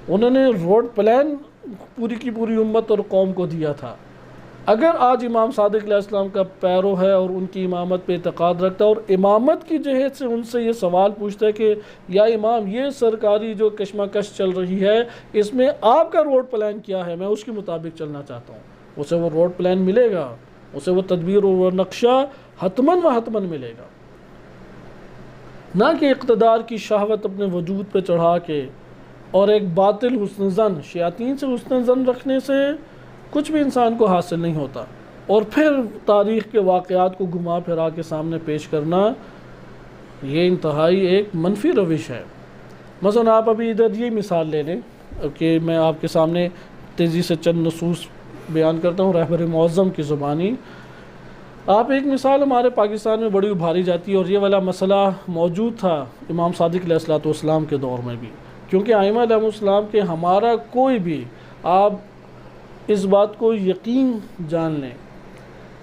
انہوں نے روڈ پلان پوری کی پوری امت اور قوم کو دیا تھا۔ اگر آج امام صادق علیہ السلام کا پیرو ہے اور ان کی امامت پہ اعتقاد رکھتا ہے اور امامت کی جہت سے ان سے یہ سوال پوچھتا ہے کہ یا امام یہ سرکاری جو کشمکش چل رہی ہے اس میں آپ کا روڈ پلان کیا ہے، میں اس کے مطابق چلنا چاہتا ہوں، اسے وہ روڈ پلان ملے گا، اسے وہ تدبیر اور وہ نقشہ حتماً و حتماً ملے گا، نہ کہ اقتدار کی شہوت اپنے وجود پہ چڑھا کے اور ایک باطل حسن زن، شیاطین سے حسن زن رکھنے سے کچھ بھی انسان کو حاصل نہیں ہوتا، اور پھر تاریخ کے واقعات کو گھما پھرا کے سامنے پیش کرنا یہ انتہائی ایک منفی روش ہے۔ مثلا آپ ابھی ادھر یہ مثال لے لیں کہ میں آپ کے سامنے تیزی سے چند نصوص بیان کرتا ہوں رہبر معظم کی زبانی۔ آپ ایک مثال ہمارے پاکستان میں بڑی ابھاری جاتی ہے، اور یہ والا مسئلہ موجود تھا امام صادق علیہ السلام کے دور میں بھی، کیونکہ ائمہ علیہ السلام کے ہمارا کوئی بھی، آپ اس بات کو یقین جان لیں،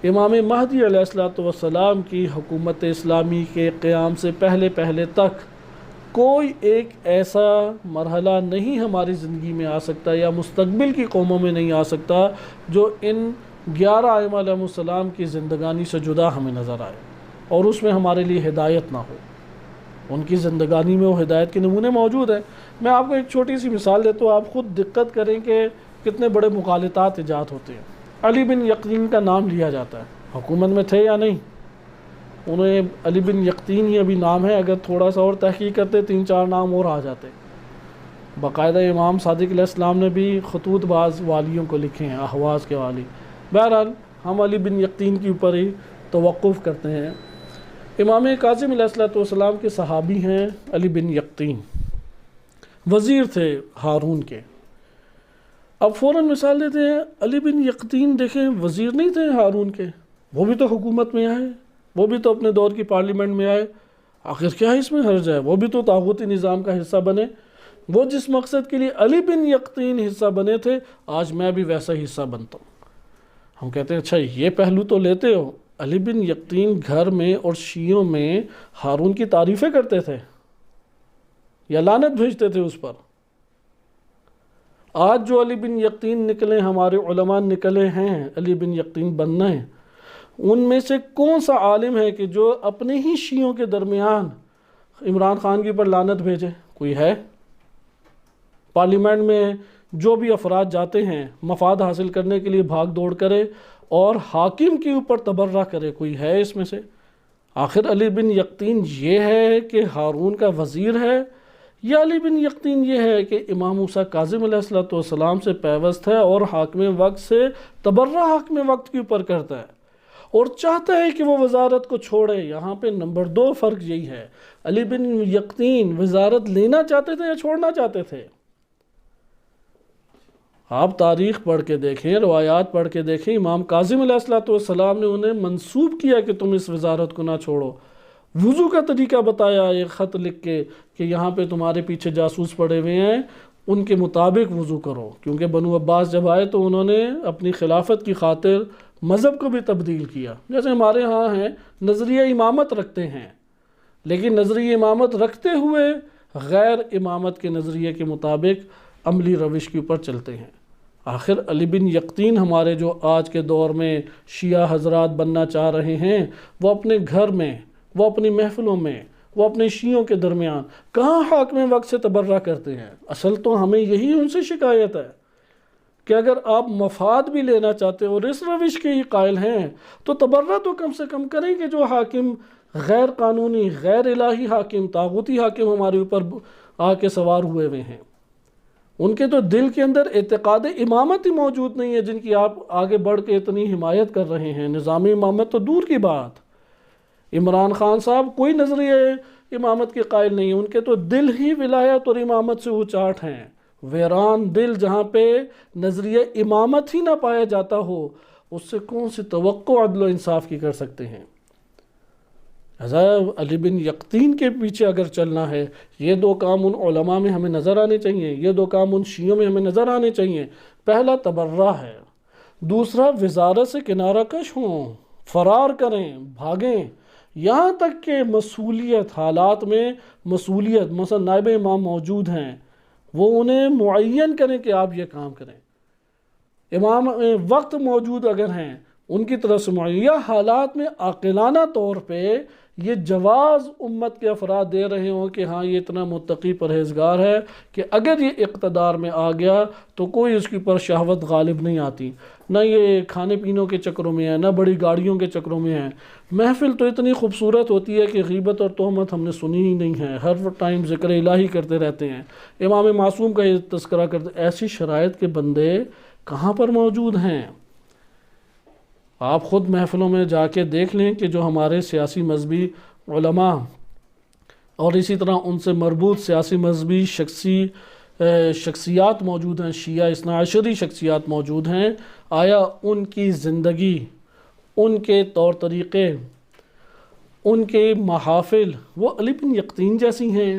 امام مہدی علیہ السلام کی حکومت اسلامی کے قیام سے پہلے تک کوئی ایک ایسا مرحلہ نہیں ہماری زندگی میں آ سکتا یا مستقبل کی قوموں میں نہیں آ سکتا جو ان 11 ائمہ علیہ السلام کی زندگانی سے جدا ہمیں نظر آئے اور اس میں ہمارے لیے ہدایت نہ ہو۔ ان کی زندگانی میں وہ ہدایت کے نمونے موجود ہیں۔ میں آپ کو ایک چھوٹی سی مثال دیتا ہوں، آپ خود دقت کریں کہ کتنے بڑے مغالطات ایجاد ہوتے ہیں۔ علی بن یقطین کا نام لیا جاتا ہے، حکومت میں تھے یا نہیں؟ انہیں علی بن یقطین ہی ابھی نام ہے، اگر تھوڑا سا اور تحقیق کرتے 3-4 نام اور آ جاتے۔ باقاعدہ امام صادق علیہ السلام نے بھی خطوط بعض والیوں کو لکھے ہیں، احواز کے والی۔ بہرحال ہم علی بن یقطین کے اوپر ہی توقف کرتے ہیں۔ امام کاظم علیہ السلام کے صحابی ہیں علی بن یقطین، وزیر تھے ہارون کے۔ اب فوراً مثال دیتے ہیں، علی بن یقطین دیکھیں وزیر نہیں تھے ہارون کے، وہ بھی تو حکومت میں آئے، وہ بھی تو اپنے دور کی پارلیمنٹ میں آئے، آخر کیا اس میں حرج ہے؟ وہ بھی تو طاغوتی نظام کا حصہ بنے۔ وہ جس مقصد کے لیے علی بن یقطین حصہ بنے تھے، آج میں بھی ویسا ہی حصہ بنتا ہوں۔ ہم کہتے ہیں اچھا یہ پہلو تو لیتے ہو، علی بن یقطین گھر میں اور شیعوں میں ہارون کی تعریفیں کرتے تھے یا لعنت بھیجتے تھے اس پر؟ آج جو علی بن یقطین نکلے، ہمارے علماء نکلے ہیں علی بن یقطین بننا ہے، ان میں سے کون سا عالم ہے کہ جو اپنے ہی شیعوں کے درمیان عمران خان کے اوپر لعنت بھیجے؟ کوئی ہے؟ پارلیمنٹ میں جو بھی افراد جاتے ہیں مفاد حاصل کرنے کے لیے بھاگ دوڑ کرے اور حاکم کے اوپر تبرہ کرے، کوئی ہے اس میں سے؟ آخر علی بن یقطین یہ ہے کہ ہارون کا وزیر ہے، یا علی بن یقطین یہ ہے کہ امام موسیٰ کاظم علیہ السلام سے پیوست ہے اور حاکم وقت سے تبرہ حاکم وقت کے اوپر کرتا ہے اور چاہتا ہے کہ وہ وزارت کو چھوڑے؟ یہاں پہ نمبر 2 فرق یہی ہے، علی بن یقطین وزارت لینا چاہتے تھے یا چھوڑنا چاہتے تھے؟ آپ تاریخ پڑھ کے دیکھیں، روایات پڑھ کے دیکھیں، امام کاظم علیہ السلام نے انہیں منسوب کیا کہ تم اس وزارت کو نہ چھوڑو، وضو کا طریقہ بتایا ایک خط لکھ کے کہ یہاں پہ تمہارے پیچھے جاسوس پڑے ہوئے ہیں، ان کے مطابق وضو کرو، کیونکہ بنو عباس جب آئے تو انہوں نے اپنی خلافت کی خاطر مذہب کو بھی تبدیل کیا۔ جیسے ہمارے ہاں ہیں نظریہ امامت رکھتے ہیں، لیکن نظریہ امامت رکھتے ہوئے غیر امامت کے نظریے کے مطابق عملی روش کے اوپر چلتے ہیں۔ آخر علی بن یقطین ہمارے جو آج کے دور میں شیعہ حضرات بننا چاہ رہے ہیں، وہ اپنے گھر میں، وہ اپنی محفلوں میں، وہ اپنے شیعوں کے درمیان کہاں حاکم وقت سے تبرہ کرتے ہیں؟ اصل تو ہمیں یہی ان سے شکایت ہے کہ اگر آپ مفاد بھی لینا چاہتے ہو اور اس روش کے ہی قائل ہیں تو تبرہ تو کم سے کم کریں کہ جو حاکم غیر قانونی، غیر الہی حاکم، طاغوتی حاکم ہمارے اوپر آ کے سوار ہوئے ہیں، ان کے تو دل کے اندر اعتقاد امامت ہی موجود نہیں ہے، جن کی آپ آگے بڑھ کے اتنی حمایت کر رہے ہیں۔ نظام امامت تو دور کی بات، عمران خان صاحب کوئی نظریہ امامت کے قائل نہیں، ان کے تو دل ہی ولایت اور امامت سے اچاٹ ہیں۔ ویران دل جہاں پہ نظریہ امامت ہی نہ پایا جاتا ہو، اس سے کون سی توقع عدل و انصاف کی کر سکتے ہیں؟ علی بن یقطین کے پیچھے اگر چلنا ہے، یہ دو کام ان علماء میں ہمیں نظر آنے چاہیے، یہ دو کام ان شیعوں میں ہمیں نظر آنے چاہیے۔ پہلا تبرہ ہے، دوسرا وزارت سے کنارہ کش ہوں، فرار کریں، بھاگیں، یہاں تک کہ مسئولیت حالات میں مسئولیت مثلا نائب امام موجود ہیں، وہ انہیں معین کریں کہ آپ یہ کام کریں، امام وقت موجود اگر ہیں ان کی طرف سے معین، یا حالات میں عاقلانہ طور پہ یہ جواز امت کے افراد دے رہے ہوں کہ ہاں یہ اتنا متقی پرہیزگار ہے کہ اگر یہ اقتدار میں آ گیا تو کوئی اس کے اوپر شہوت غالب نہیں آتی، نہ یہ کھانے پینوں کے چکروں میں ہے، نہ بڑی گاڑیوں کے چکروں میں ہے۔ محفل تو اتنی خوبصورت ہوتی ہے کہ غیبت اور تہمت ہم نے سنی ہی نہیں ہے، ہر ٹائم ذکر الہی کرتے رہتے ہیں، امام معصوم کا یہ تذکرہ کرتے۔ ایسی شرائط کے بندے کہاں پر موجود ہیں؟ آپ خود محفلوں میں جا کے دیکھ لیں کہ جو ہمارے سیاسی مذہبی علماء اور اسی طرح ان سے مربوط سیاسی مذہبی شخصیات موجود ہیں، شیعہ اثنا عشری شخصیات موجود ہیں، آیا ان کی زندگی، ان کے طور طریقے، ان کے محافل وہ علی بن یقطین جیسی ہیں؟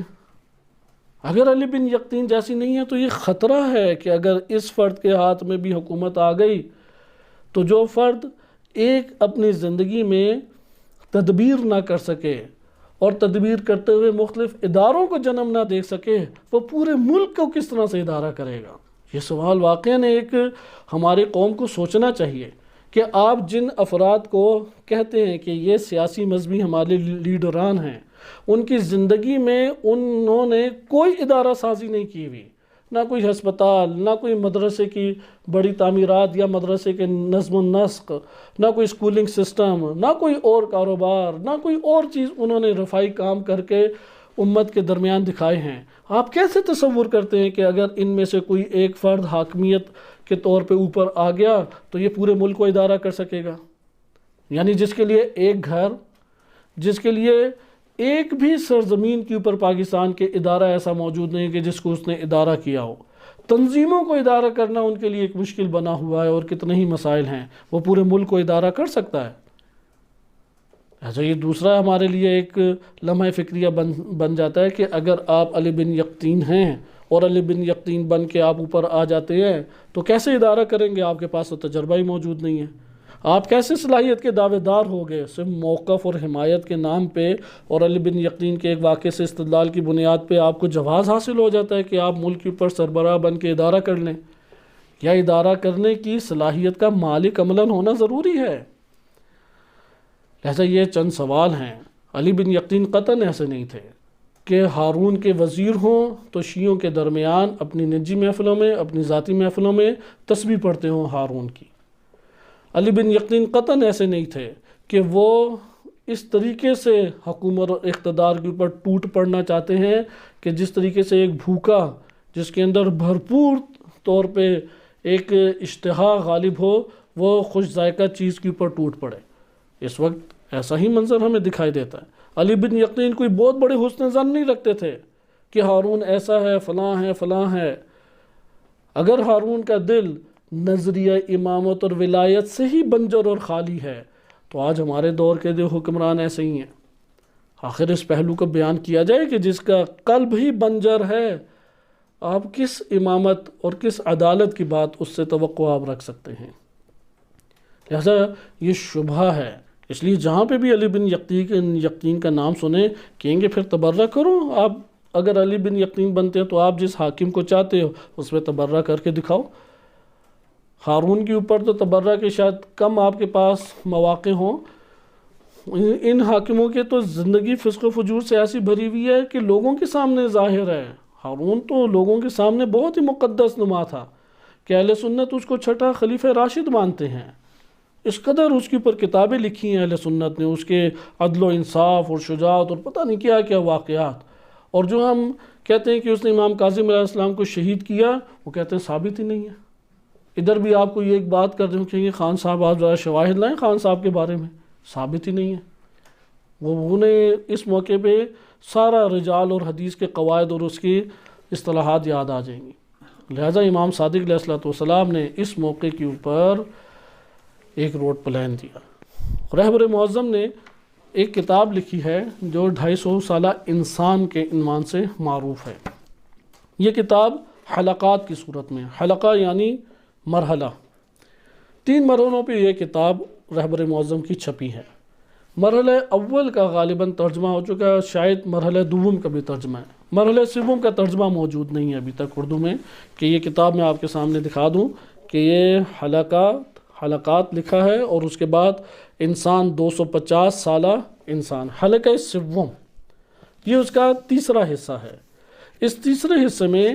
اگر علی بن یقطین جیسی نہیں ہے تو یہ خطرہ ہے کہ اگر اس فرد کے ہاتھ میں بھی حکومت آ گئی تو جو فرد ایک اپنی زندگی میں تدبیر نہ کر سکے اور تدبیر کرتے ہوئے مختلف اداروں کو جنم نہ دے سکے، وہ پورے ملک کو کس طرح سے ادارہ کرے گا؟ یہ سوال واقعاً ایک ہماری قوم کو سوچنا چاہیے کہ آپ جن افراد کو کہتے ہیں کہ یہ سیاسی مذہبی ہمارے لیڈران ہیں، ان کی زندگی میں انہوں نے کوئی ادارہ سازی نہیں کی ہوئی، نہ کوئی ہسپتال، نہ کوئی مدرسے کی بڑی تعمیرات یا مدرسے کے نظم و نسق، نہ کوئی اسکولنگ سسٹم، نہ کوئی اور کاروبار، نہ کوئی اور چیز انہوں نے رفائی کام کر کے امت کے درمیان دکھائے ہیں۔ آپ کیسے تصور کرتے ہیں کہ اگر ان میں سے کوئی ایک فرد حاکمیت کے طور پہ اوپر آ گیا تو یہ پورے ملک کو ادارہ کر سکے گا؟ یعنی جس کے لیے ایک گھر، جس کے لیے ایک بھی سرزمین کے اوپر پاکستان کے ادارہ ایسا موجود نہیں کہ جس کو اس نے ادارہ کیا ہو۔ تنظیموں کو ادارہ کرنا ان کے لیے ایک مشکل بنا ہوا ہے، اور کتنے ہی مسائل ہیں، وہ پورے ملک کو ادارہ کر سکتا ہے؟ ایسا یہ دوسرا ہمارے لیے ایک لمحہ فکریہ بن جاتا ہے کہ اگر آپ علی بن یقطین ہیں اور علی بن یقطین بن کے آپ اوپر آ جاتے ہیں تو کیسے ادارہ کریں گے؟ آپ کے پاس تو تجربہ ہی موجود نہیں ہے، آپ کیسے صلاحیت کے دعوے دار ہو گئے؟ صرف موقف اور حمایت کے نام پہ اور علی بن یقطین کے ایک واقعے سے استدلال کی بنیاد پہ آپ کو جواز حاصل ہو جاتا ہے کہ آپ ملک کے اوپر سربراہ بن کے ادارہ کر لیں؟ یا ادارہ کرنے کی صلاحیت کا مالک عملاً ہونا ضروری ہے؟ لہذا یہ چند سوال ہیں۔ علی بن یقطین قطعاً ایسے نہیں تھے کہ ہارون کے وزیر ہوں تو شیعوں کے درمیان اپنی نجی محفلوں میں، اپنی ذاتی محفلوں میں تسبیح پڑھتے ہوں ہارون کی۔ علی بن یقطین قطعاً ایسے نہیں تھے کہ وہ اس طریقے سے حکومت اور اقتدار کے اوپر ٹوٹ پڑنا چاہتے ہیں کہ جس طریقے سے ایک بھوکا جس کے اندر بھرپور طور پہ ایک اشتہا غالب ہو، وہ خوش ذائقہ چیز کے اوپر ٹوٹ پڑے۔ اس وقت ایسا ہی منظر ہمیں دکھائی دیتا ہے۔ علی بن یقطین کوئی بہت بڑے حسن ظن نہیں رکھتے تھے کہ ہارون ایسا ہے، فلاں ہے، فلاں ہے۔ اگر ہارون کا دل نظریہ امامت اور ولایت سے ہی بنجر اور خالی ہے تو آج ہمارے دور کے جو حکمران ایسے ہی ہیں۔ آخر اس پہلو کو بیان کیا جائے کہ جس کا قلب ہی بنجر ہے، آپ کس امامت اور کس عدالت کی بات اس سے توقع آپ رکھ سکتے ہیں؟ لہذا یہ شبہ ہے، اس لیے جہاں پہ بھی علی بن یقطین کا نام سنیں کہیں گے پھر تبرہ کرو۔ آپ اگر علی بن یقطین بنتے ہیں تو آپ جس حاکم کو چاہتے ہو اس پہ تبرہ کر کے دکھاؤ۔ ہارون کے اوپر تو تبرہ کے شاید کم آپ کے پاس مواقع ہوں، ان حاکموں کے تو زندگی فسق و فجور سے ایسی بھری ہوئی ہے کہ لوگوں کے سامنے ظاہر ہے۔ ہارون تو لوگوں کے سامنے بہت ہی مقدس نما تھا کہ اہل سنت اس کو چھٹا خلیفہ راشد مانتے ہیں۔ اس قدر اس کے اوپر کتابیں لکھی ہیں اہل سنت نے، اس کے عدل و انصاف اور شجاعت اور پتہ نہیں کیا کیا واقعات۔ اور جو ہم کہتے ہیں کہ اس نے امام کاظم علیہ السلام کو شہید کیا، وہ کہتے ہیں ثابت ہی نہیں ہے۔ ادھر بھی آپ کو یہ ایک بات کر دیں کہ خان صاحب آپ ذرا شواہد لائیں خان صاحب کے بارے میں، ثابت ہی نہیں ہے۔ انہیں اس موقع پہ سارا رجال اور حدیث کے قواعد اور اس کی اصطلاحات یاد آ جائیں گی۔ لہٰذا امام صادق علیہ السلام نے اس موقع کے اوپر ایک روڈ پلان دیا۔ رہبر معظم نے ایک کتاب لکھی ہے جو 250 سالہ انسان کے عنوان سے معروف ہے۔ یہ کتاب حلقات کی صورت میں، حلقہ یعنی مرحلہ، 3 مرحلوں پہ یہ کتاب رہبر معظم کی چھپی ہے۔ مرحلہ اول کا غالباً ترجمہ ہو چکا ہے، شاید مرحلہ دوم کا بھی ترجمہ ہے، مرحلہ سوم کا ترجمہ موجود نہیں ہے ابھی تک اردو میں، کہ یہ کتاب میں آپ کے سامنے دکھا دوں کہ یہ حلقات لکھا ہے، اور اس کے بعد انسان 250 سالہ انسان، حلقہ سوم، یہ اس کا تیسرا حصہ ہے۔ اس تیسرے حصے میں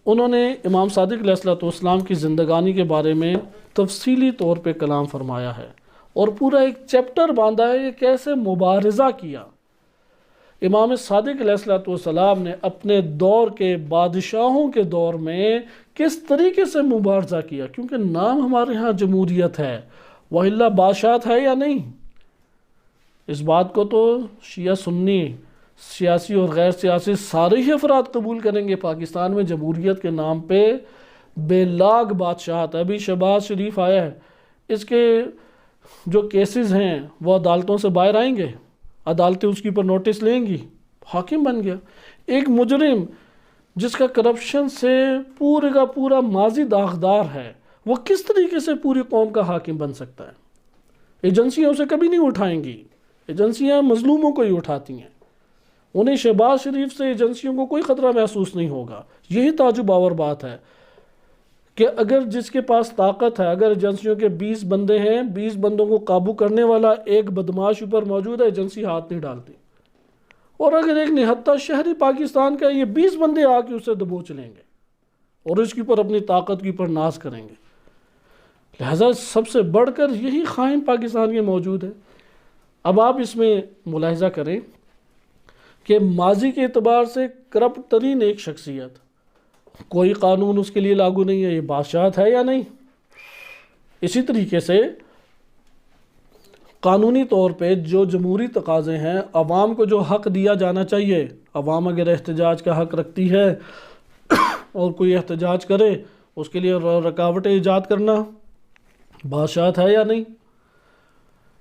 انہوں نے امام صادق علیہ الصلوۃ والسلام کی زندگانی کے بارے میں تفصیلی طور پہ کلام فرمایا ہے، اور پورا ایک چیپٹر باندھا ہے کہ کیسے مبارزہ کیا امام صادق علیہ الصلوۃ والسلام نے اپنے دور کے بادشاہوں کے دور میں، کس طریقے سے مبارزہ کیا، کیونکہ نام ہمارے ہاں جمہوریت ہے، وَإِلَّا بادشاہت ہے یا نہیں؟ اس بات کو تو شیعہ سنی، سیاسی اور غیر سیاسی سارے ہی افراد قبول کریں گے۔ پاکستان میں جمہوریت کے نام پہ بے لاگ بادشاہت ہے۔ ابھی شہباز شریف آیا ہے، اس کے جو کیسز ہیں وہ عدالتوں سے باہر آئیں گے، عدالتیں اس کی پر نوٹس لیں گی، حاکم بن گیا۔ ایک مجرم جس کا کرپشن سے پورے کا پورا ماضی داغدار ہے، وہ کس طریقے سے پوری قوم کا حاکم بن سکتا ہے؟ ایجنسیاں اسے کبھی نہیں اٹھائیں گی، ایجنسیاں مظلوموں کو ہی اٹھاتی ہیں، انہیں شہباز شریف سے ایجنسیوں کو کوئی خطرہ محسوس نہیں ہوگا۔ یہی تعجب آور بات ہے کہ اگر جس کے پاس طاقت ہے، اگر ایجنسیوں کے 20 بندے ہیں، 20 بندوں کو قابو کرنے والا ایک بدماش اوپر موجود ہے، ایجنسی ہاتھ نہیں ڈالتی، اور اگر ایک نہتہ شہری پاکستان کا، یہ 20 بندے آ کے اسے دبوچ لیں گے اور اس کی پر اپنی طاقت کی پر ناز کریں گے۔ لہذا سب سے بڑھ کر یہی خائن پاکستان میں موجود ہے۔ اب آپ اس میں ملاحظہ کریں کہ ماضی کے اعتبار سے کرپٹ ترین ایک شخصیت، کوئی قانون اس کے لیے لاگو نہیں ہے، یہ بادشاہت ہے یا نہیں؟ اسی طریقے سے قانونی طور پہ جو جمہوری تقاضے ہیں، عوام کو جو حق دیا جانا چاہیے، عوام اگر احتجاج کا حق رکھتی ہے اور کوئی احتجاج کرے، اس کے لیے رکاوٹیں ایجاد کرنا بادشاہت ہے یا نہیں؟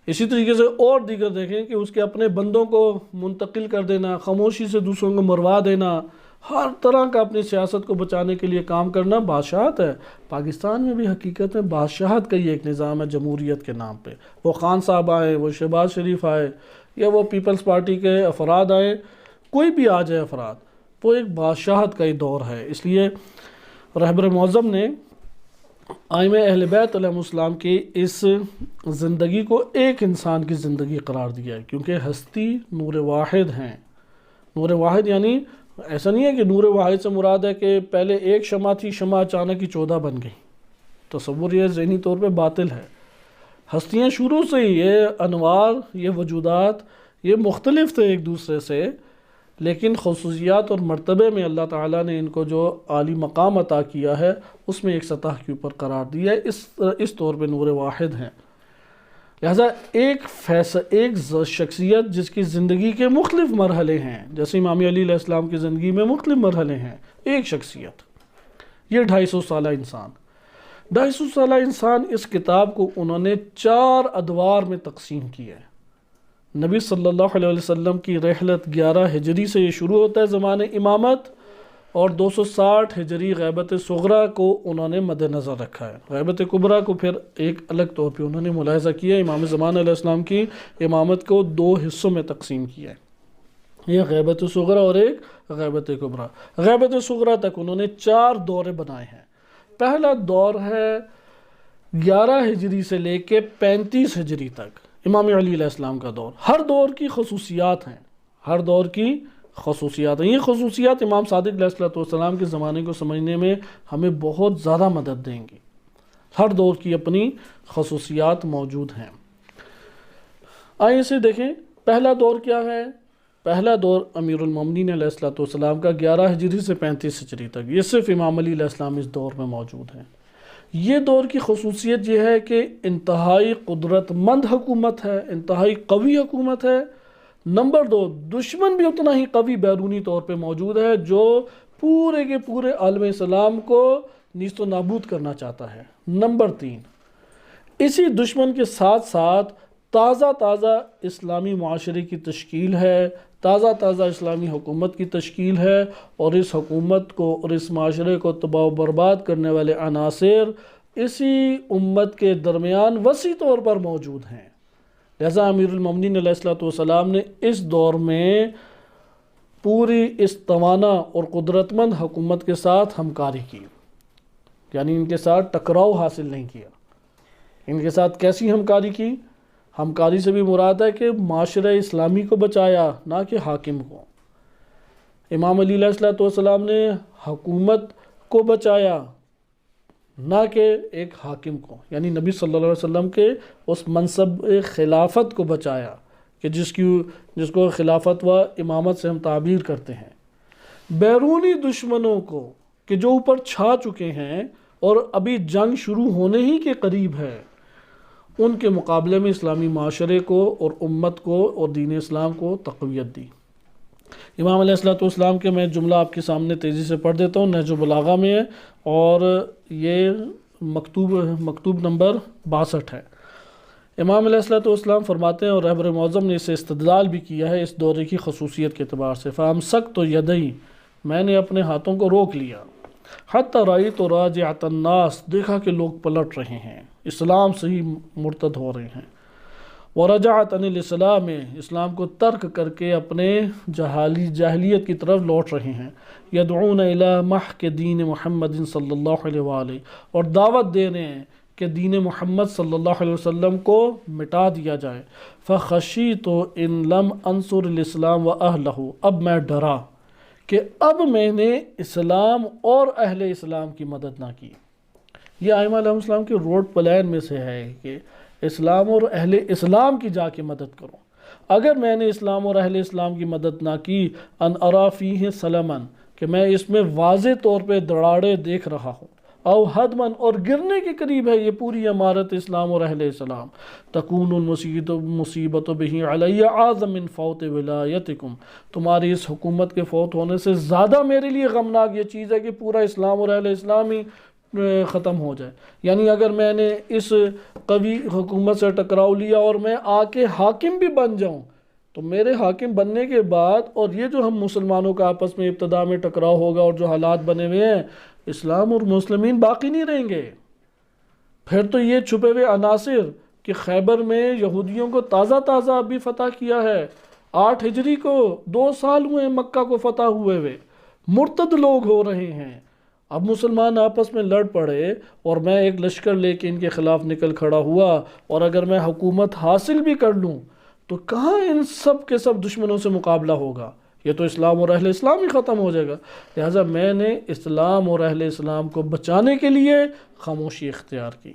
اسی طریقے سے اور دیگر دیکھیں کہ اس کے اپنے بندوں کو منتقل کر دینا، خاموشی سے دوسروں کو مروا دینا، ہر طرح کا اپنی سیاست کو بچانے کے لیے کام کرنا بادشاہت ہے۔ پاکستان میں بھی حقیقت میں بادشاہت کا ہی ایک نظام ہے جمہوریت کے نام پہ، وہ خان صاحب آئے، وہ شہباز شریف آئے، یا وہ پیپلز پارٹی کے افراد آئے، کوئی بھی آ جائے افراد، وہ ایک بادشاہت کا ہی دور ہے۔ اس لیے رہبر معظم نے ائمہ اہل بیت علیہ السلام کی اس زندگی کو ایک انسان کی زندگی قرار دیا ہے، کیونکہ ہستی نور واحد ہیں۔ نور واحد یعنی ایسا نہیں ہے کہ نور واحد سے مراد ہے کہ پہلے ایک شمع تھی، شمع اچانک ہی 14 بن گئی، تصور یہ ذہنی طور پہ باطل ہے۔ ہستیاں شروع سے ہی، یہ انوار، یہ وجودات، یہ مختلف تھے ایک دوسرے سے، لیکن خصوصیات اور مرتبے میں اللہ تعالیٰ نے ان کو جو عالی مقام عطا کیا ہے، اس میں ایک سطح کے اوپر قرار دیا ہے، اس طور پہ نور واحد ہیں۔ لہذا ایک شخصیت جس کی زندگی کے مختلف مرحلے ہیں، جیسے امام علی علیہ السلام کی زندگی میں مختلف مرحلے ہیں، ایک شخصیت، یہ 250 سالہ انسان۔ 250 سالہ انسان، اس کتاب کو انہوں نے 4 ادوار میں تقسیم کیا ہے۔ نبی صلی اللہ علیہ وسلم کی رحلت 11 ہجری سے یہ شروع ہوتا ہے زمان امامت، اور 260 ہجری غیبت صغریٰ کو انہوں نے مد نظر رکھا ہے۔ غیبت کبریٰ کو پھر ایک الگ طور پہ انہوں نے ملاحظہ کیا، امام زمان علیہ السلام کی امامت کو 2 حصوں میں تقسیم کیا ہے، یہ غیبت صغریٰ اور ایک غیبت کبریٰ۔ غیبت صغریٰ تک انہوں نے 4 دورے بنائے ہیں۔ پہلا دور ہے 11 ہجری سے لے کے 35 ہجری تک، امام علی علیہ السلام کا دور۔ ہر دور کی خصوصیات ہیں، ہر دور کی خصوصیات ہیں۔ یہ خصوصیات امام صادق علیہ السلام کے زمانے کو سمجھنے میں ہمیں بہت زیادہ مدد دیں گی۔ ہر دور کی اپنی خصوصیات موجود ہیں۔ آئیے اسے دیکھیں، پہلا دور کیا ہے؟ پہلا دور امیر المومنین علیہ السلام کا 11 ہجری سے 35 ہجری تک، یہ صرف امام علی علیہ السلام اس دور میں موجود ہیں۔ یہ دور کی خصوصیت یہ ہے کہ انتہائی قدرت مند حکومت ہے، انتہائی قوی حکومت ہے۔ نمبر 2، دشمن بھی اتنا ہی قوی بیرونی طور پہ موجود ہے جو پورے کے پورے عالم اسلام کو نیست و نابود کرنا چاہتا ہے۔ نمبر 3، اسی دشمن کے ساتھ ساتھ تازہ اسلامی معاشرے کی تشکیل ہے، تازہ اسلامی حکومت کی تشکیل ہے، اور اس حکومت کو اور اس معاشرے کو تباہ و برباد کرنے والے عناصر اسی امت کے درمیان وسیع طور پر موجود ہیں۔ لہذا امیر المومنین علیہ السلام نے اس دور میں پوری اس توانا اور قدرت مند حکومت کے ساتھ ہمکاری کی، یعنی ان کے ساتھ ٹکراؤ حاصل نہیں کیا۔ ان کے ساتھ کیسی ہمکاری کی؟ ہمکاری سے بھی مراد ہے کہ معاشرہ اسلامی کو بچایا، نہ کہ حاکم کو۔ امام علی علیہ السلام نے حکومت کو بچایا، نہ کہ ایک حاکم کو، یعنی نبی صلی اللہ علیہ وسلم کے اس منصب خلافت کو بچایا کہ جس کو خلافت و امامت سے ہم تعبیر کرتے ہیں۔ بیرونی دشمنوں کو کہ جو اوپر چھا چکے ہیں اور ابھی جنگ شروع ہونے ہی کے قریب ہے، ان کے مقابلے میں اسلامی معاشرے کو اور امت کو اور دین اسلام کو تقویت دی۔ امام علیہ السلام کے میں جملہ آپ کے سامنے تیزی سے پڑھ دیتا ہوں، نہج البلاغہ میں ہے اور یہ مکتوب نمبر 62 ہے۔ امام علیہ السلام فرماتے ہیں، اور رہبر معظم نے اسے استدلال بھی کیا ہے اس دورے کی خصوصیت کے اعتبار سے، فَأَمْسَكْتُ يَدَيْ، میں نے اپنے ہاتھوں کو روک لیا، حَتَّى رَأَيْتُ رَاجِعَةَ النَّاسِ، دیکھا کہ لوگ پلٹ رہے ہیں، اسلام سے ہی مرتد ہو رہے ہیں، وَرَجَعَتْ عَنِ الْإِسْلَامِ، اسلام کو ترک کر کے اپنے جاہلیت کی طرف لوٹ رہے ہیں، يَدْعُونَ إِلَى مَحْكِ دِينِ مُحَمَّدٍ صلی اللہ علیہ وآلہ، اور دعوت دے رہے ہیں کہ دین محمد صلی اللہ علیہ وسلم کو مٹا دیا جائے۔ فَخَشِيتُ إِن لَمْ أَنْصُرِ الْإِسْلَامَ وَأَهْلَهُ، اب میں ڈرا کہ اب میں نے اسلام اور اہل اسلام کی مدد نہ کی۔ یہ ائمہ علیہ السلام کے روڈ پلان میں سے ہے کہ اسلام اور اہل اسلام کی جا کے مدد کرو۔ اگر میں نے اسلام اور اہل اسلام کی مدد نہ کی، ان ارا فیہ سلمن، کہ میں اس میں واضح طور پہ دراڑے دیکھ رہا ہوں، او حدمن، اور گرنے کے قریب ہے یہ پوری عمارت اسلام اور اہل اسلام، تکون المصیبت بہ علی اعظم من فوت ولایتکم، تمہاری اس حکومت کے فوت ہونے سے زیادہ میرے لیے غمناک یہ چیز ہے کہ پورا اسلام اور اہل اسلام ہی ختم ہو جائے۔ یعنی اگر میں نے اس قوی حکومت سے ٹکراؤ لیا اور میں آ کے حاکم بھی بن جاؤں، تو میرے حاکم بننے کے بعد اور یہ جو ہم مسلمانوں کا آپس میں ابتدا میں ٹکراؤ ہوگا اور جو حالات بنے ہوئے ہیں، اسلام اور مسلمین باقی نہیں رہیں گے۔ پھر تو یہ چھپے ہوئے عناصر کہ خیبر میں یہودیوں کو تازہ ابھی فتح کیا ہے، 8 ہجری کو 2 سال ہوئے مکہ کو فتح ہوئے مرتد لوگ ہو رہے ہیں۔ اب مسلمان آپس میں لڑ پڑے اور میں ایک لشکر لے کے ان کے خلاف نکل کھڑا ہوا، اور اگر میں حکومت حاصل بھی کر لوں تو کہاں ان سب کے سب دشمنوں سے مقابلہ ہوگا؟ یہ تو اسلام اور اہل اسلام ہی ختم ہو جائے گا۔ لہٰذا میں نے اسلام اور اہل اسلام کو بچانے کے لیے خاموشی اختیار کی۔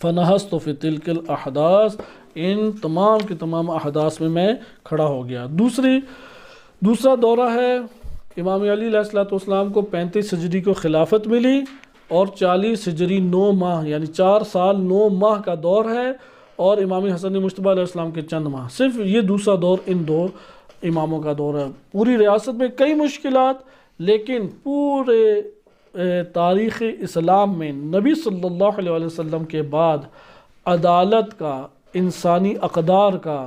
فَنَهَسْتُ فِي تِلْكِ الْأَحْدَاثِ، ان تمام کے تمام احداث میں میں کھڑا ہو گیا۔ دوسرا دورہ ہے، امام علی علیہ السلام کو 35 ہجری کو خلافت ملی اور 40 ہجری 9 ماہ یعنی 4 سال 9 ماہ کا دور ہے، اور امام حسن مجتبیٰ علیہ السلام کے چند ماہ، صرف یہ دوسرا دور ان 2 اماموں کا دور ہے۔ پوری ریاست میں کئی مشکلات، لیکن پورے تاریخ اسلام میں نبی صلی اللہ علیہ وسلم کے بعد عدالت کا، انسانی اقدار کا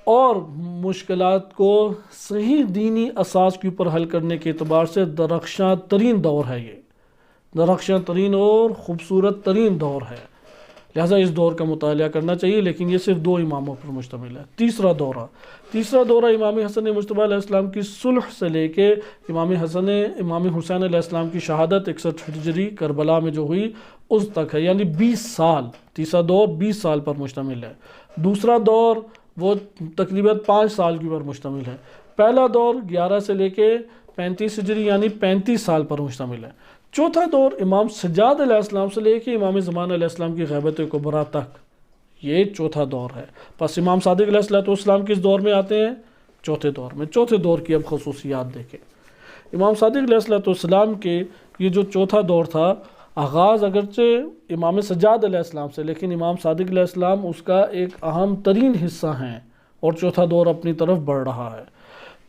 اور مشکلات کو صحیح دینی اساس کے اوپر حل کرنے کے اعتبار سے درخشاں ترین دور ہے، یہ درخشاں ترین اور خوبصورت ترین دور ہے۔ لہٰذا اس دور کا مطالعہ کرنا چاہیے، لیکن یہ صرف 2 اماموں پر مشتمل ہے۔ تیسرا دورہ امام حسن مجتبیٰ علیہ السلام کی صلح سے لے کے امام حسین علیہ السلام کی شہادت 61 ہجری کربلا میں جو ہوئی اس تک ہے، یعنی 20 سال۔ تیسرا دور 20 سال پر مشتمل ہے۔ دوسرا دور وہ تقریباً 5 سال کے اوپر مشتمل ہے۔ پہلا دور 11 سے لے کے 35 ہجری یعنی 35 سال پر مشتمل ہے۔ چوتھا دور امام سجاد علیہ السلام سے لے کے امام زمان علیہ السلام کی غیبت کبریٰ تک، یہ چوتھا دور ہے۔ پس امام صادق علیہ السلام کس دور میں آتے ہیں؟ چوتھے دور میں۔ چوتھے دور کی اب خصوصیات دیکھیں۔ امام صادق علیہ السلام کے یہ جو چوتھا دور تھا، آغاز اگرچہ امام سجاد علیہ السلام سے، لیکن امام صادق علیہ السلام اس کا ایک اہم ترین حصہ ہیں، اور چوتھا دور اپنی طرف بڑھ رہا ہے۔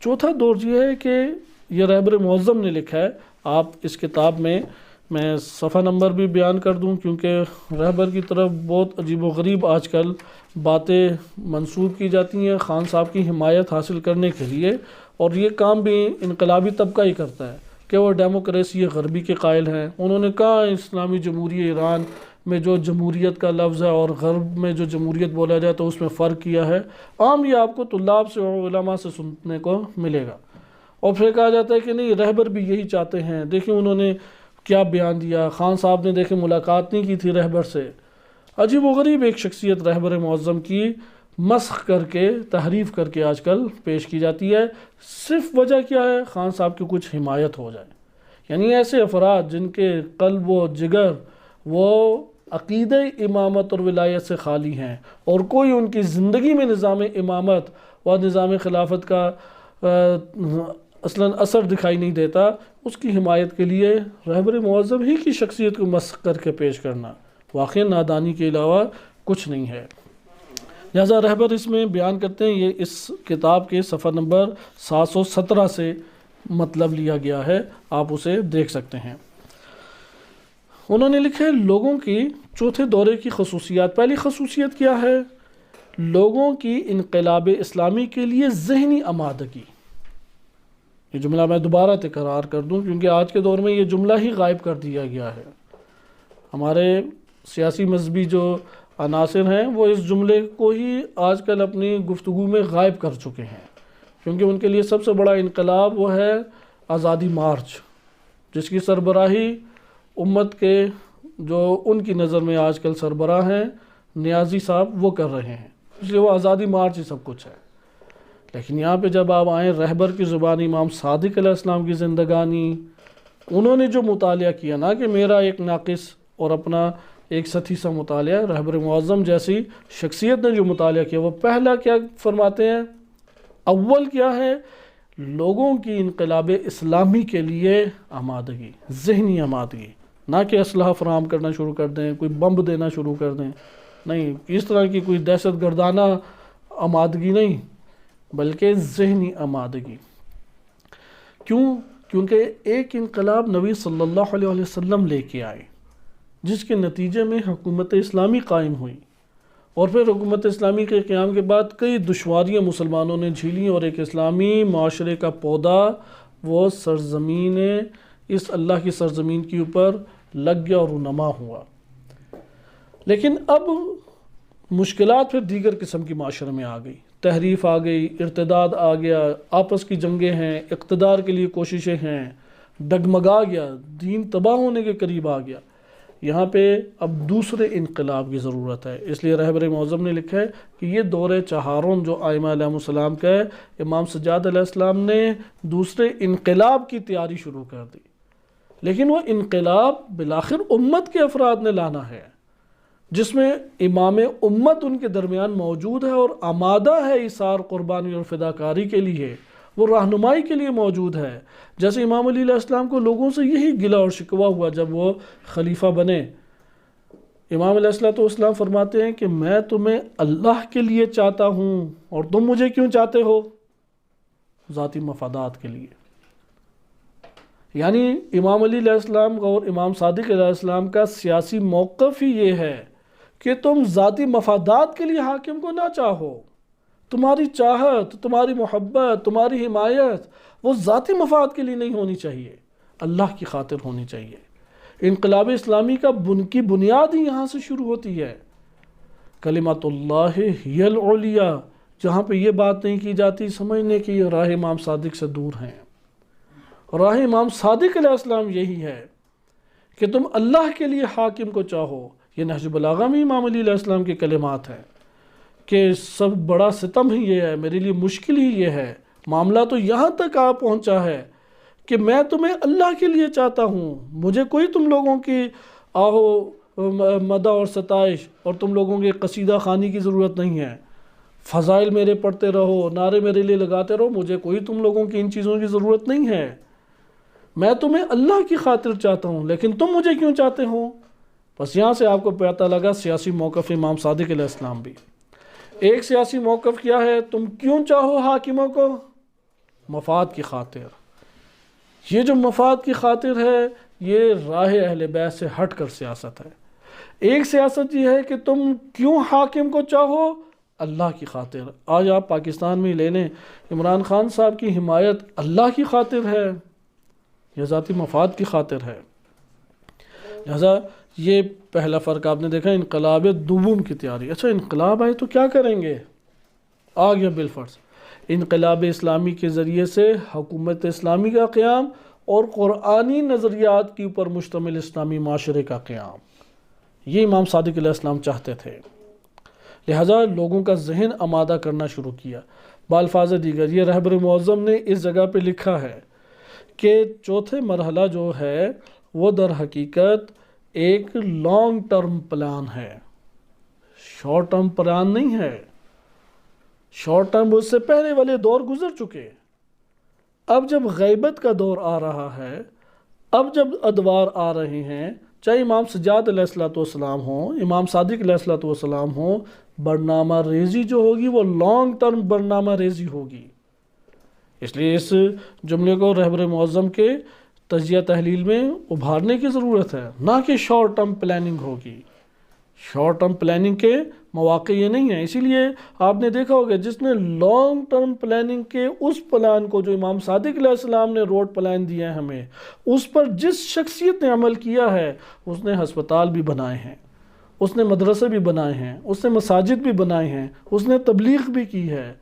چوتھا دور یہ ہے کہ یہ رہبر معظم نے لکھا ہے، آپ اس کتاب میں میں صفحہ نمبر بھی بیان کر دوں، کیونکہ رہبر کی طرف بہت عجیب و غریب آج کل باتیں منسوب کی جاتی ہیں خان صاحب کی حمایت حاصل کرنے کے لیے، اور یہ کام بھی انقلابی طبقہ ہی کرتا ہے کہ وہ ڈیموکریسی غربی کے قائل ہیں۔ انہوں نے کہا اسلامی جمہوریہ ایران میں جو جمہوریت کا لفظ ہے اور غرب میں جو جمہوریت بولا جائے تو اس میں فرق کیا ہے۔ عام یہ آپ کو طلاب سے اور علماء سے سننے کو ملے گا، اور پھر کہا جاتا ہے کہ نہیں رہبر بھی یہی چاہتے ہیں۔ دیکھیں انہوں نے کیا بیان دیا، خان صاحب نے دیکھیں ملاقات نہیں کی تھی رہبر سے۔ عجیب و غریب ایک شخصیت رہبر معظم کی مسخ کر کے تحریف کر کے آج کل پیش کی جاتی ہے، صرف وجہ کیا ہے؟ خان صاحب کی کچھ حمایت ہو جائے۔ یعنی ایسے افراد جن کے قلب و جگر وہ عقیدہ امامت اور ولایت سے خالی ہیں، اور کوئی ان کی زندگی میں نظام امامت و نظام خلافت کا اصلاً اثر دکھائی نہیں دیتا، اس کی حمایت کے لیے رہبر معظم ہی کی شخصیت کو مسخ کر کے پیش کرنا واقعی نادانی کے علاوہ کچھ نہیں ہے۔ لہذا رہبر اس میں بیان کرتے ہیں، یہ اس کتاب کے صفحہ نمبر 717 سے مطلب لیا گیا ہے، آپ اسے دیکھ سکتے ہیں۔ انہوں نے لکھا ہے لوگوں کی چوتھے دورے کی خصوصیات۔ پہلی خصوصیت کیا ہے؟ لوگوں کی انقلاب اسلامی کے لیے ذہنی آمادگی۔ یہ جملہ میں دوبارہ تکرار کر دوں کیونکہ آج کے دور میں یہ جملہ ہی غائب کر دیا گیا ہے۔ ہمارے سیاسی مذہبی جو عناصر ہیں وہ اس جملے کو ہی آج کل اپنی گفتگو میں غائب کر چکے ہیں، کیونکہ ان کے لیے سب سے بڑا انقلاب وہ ہے آزادی مارچ، جس کی سربراہی امت کے جو ان کی نظر میں آج کل سربراہ ہیں نیازی صاحب وہ کر رہے ہیں، اس لیے وہ آزادی مارچ ہی سب کچھ ہے۔ لیکن یہاں پہ جب آپ آئیں رہبر کی زبان امام صادق علیہ السلام کی زندگانی، انہوں نے جو مطالعہ کیا نا کہ میرا ایک ناقص اور اپنا ایک سطحی سا مطالعہ، رہبر معظم جیسی شخصیت نے جو مطالعہ کیا وہ پہلا کیا فرماتے ہیں؟ اول کیا ہے؟ لوگوں کی انقلاب اسلامی کے لیے آمادگی، ذہنی آمادگی، نہ کہ اسلحہ فراہم کرنا شروع کر دیں، کوئی بمب دینا شروع کر دیں، نہیں اس طرح کی کوئی دہشت گردانہ آمادگی نہیں، بلکہ ذہنی آمادگی۔ کیونکہ ایک انقلاب نبی صلی اللہ علیہ وسلم لے کے آئے، جس کے نتیجے میں حکومت اسلامی قائم ہوئی، اور پھر حکومت اسلامی کے قیام کے بعد کئی دشواریاں مسلمانوں نے جھیلیں، اور ایک اسلامی معاشرے کا پودا وہ سرزمین اس اللہ کی سرزمین کے اوپر لگ گیا اور رونما ہوا۔ لیکن اب مشکلات پھر دیگر قسم کی معاشرے میں آ گئی، تحریف آ گئی، ارتداد آ گیا، آپس کی جنگیں ہیں، اقتدار کے لیے کوششیں ہیں، ڈگمگا گیا، دین تباہ ہونے کے قریب آ گیا۔ یہاں پہ اب دوسرے انقلاب کی ضرورت ہے، اس لیے رہبر معظم نے لکھا ہے کہ یہ دور چہارم جو ائمہ علیہ السلام کا ہے، امام سجاد علیہ السلام نے دوسرے انقلاب کی تیاری شروع کر دی، لیکن وہ انقلاب بالآخر امت کے افراد نے لانا ہے، جس میں امام امت ان کے درمیان موجود ہے اور آمادہ ہے ایثار، قربانی اور فداکاری کے لیے، وہ رہنمائی کے لیے موجود ہے۔ جیسے امام علی علیہ السلام کو لوگوں سے یہی گلہ اور شکوہ ہوا جب وہ خلیفہ بنے۔ امام علیہ السلام فرماتے ہیں کہ میں تمہیں اللہ کے لیے چاہتا ہوں، اور تم مجھے کیوں چاہتے ہو؟ ذاتی مفادات کے لیے۔ یعنی امام علی علیہ السلام اور امام صادق علیہ السلام کا سیاسی موقف ہی یہ ہے کہ تم ذاتی مفادات کے لیے حاکم کو نہ چاہو، تمہاری چاہت، تمہاری محبت، تمہاری حمایت وہ ذاتی مفاد کے لیے نہیں ہونی چاہیے، اللہ کی خاطر ہونی چاہیے۔ انقلاب اسلامی کی بنیاد ہی یہاں سے شروع ہوتی ہے، کلمۃ اللہ ہی العلیٰ، جہاں پہ یہ بات نہیں کی جاتی سمجھنے کی یہ راہ امام صادق سے دور ہیں۔ راہ امام صادق علیہ السلام یہی ہے کہ تم اللہ کے لیے حاکم کو چاہو۔ یہ نہج بلاغہ میں امام علی علیہ السلام کے کلمات ہیں کہ سب بڑا ستم ہی یہ ہے، میرے لیے مشکل ہی یہ ہے، معاملہ تو یہاں تک آ پہنچا ہے کہ میں تمہیں اللہ کے لیے چاہتا ہوں، مجھے کوئی تم لوگوں کی آہو مدح اور ستائش اور تم لوگوں کے قصیدہ خوانی کی ضرورت نہیں ہے، فضائل میرے پڑھتے رہو، نعرے میرے لیے لگاتے رہو، مجھے کوئی تم لوگوں کی ان چیزوں کی ضرورت نہیں ہے، میں تمہیں اللہ کی خاطر چاہتا ہوں، لیکن تم مجھے کیوں چاہتے ہو؟ بس یہاں سے آپ کو پتہ لگا سیاسی موقف امام صادق علیہ السلام بھی۔ ایک سیاسی موقف کیا ہے؟ تم کیوں چاہو حاکموں کو؟ مفاد کی خاطر۔ یہ جو مفاد کی خاطر ہے یہ راہ اہل بیت سے ہٹ کر سیاست ہے۔ ایک سیاست یہ ہے کہ تم کیوں حاکم کو چاہو؟ اللہ کی خاطر۔ آج آپ پاکستان میں لے لیں، عمران خان صاحب کی حمایت اللہ کی خاطر ہے یا ذاتی مفاد کی خاطر ہے؟ لہذا یہ پہلا فرق آپ نے دیکھا، انقلاب دوم کی تیاری۔ اچھا انقلاب آئے تو کیا کریں گے؟ آ گیا بالفرض انقلاب اسلامی کے ذریعے سے حکومت اسلامی کا قیام اور قرآنی نظریات کے اوپر مشتمل اسلامی معاشرے کا قیام۔ یہ امام صادق علیہ السلام چاہتے تھے، لہذا لوگوں کا ذہن آمادہ کرنا شروع کیا۔ بالفاظ دیگر یہ رہبر معظم نے اس جگہ پہ لکھا ہے کہ چوتھے مرحلہ جو ہے وہ در حقیقت ایک لانگ ٹرم پلان ہے، شارٹ ٹرم پلان نہیں ہے۔ شارٹ ٹرم اس سے پہلے والے دور گزر چکے، اب جب غیبت کا دور آ رہا ہے، اب جب ادوار آ رہے ہیں، چاہے امام سجاد علیہ السلام ہوں، امام صادق علیہ السلام ہوں، برنامہ ریزی جو ہوگی وہ لانگ ٹرم برنامہ ریزی ہوگی۔ اس لیے اس جملے کو رہبر معظم کے تجزیہ تحلیل میں ابھارنے کی ضرورت ہے، نہ کہ شارٹ ٹرم پلاننگ ہوگی۔ شارٹ ٹرم پلاننگ کے مواقع یہ نہیں ہیں۔ اسی لیے آپ نے دیکھا ہوگا جس نے لانگ ٹرم پلاننگ کے اس پلان کو جو امام صادق علیہ السلام نے روڈ پلان دیا ہے ہمیں، اس پر جس شخصیت نے عمل کیا ہے، اس نے ہسپتال بھی بنائے ہیں، اس نے مدرسے بھی بنائے ہیں، اس نے مساجد بھی بنائے ہیں، اس نے تبلیغ بھی کی ہے،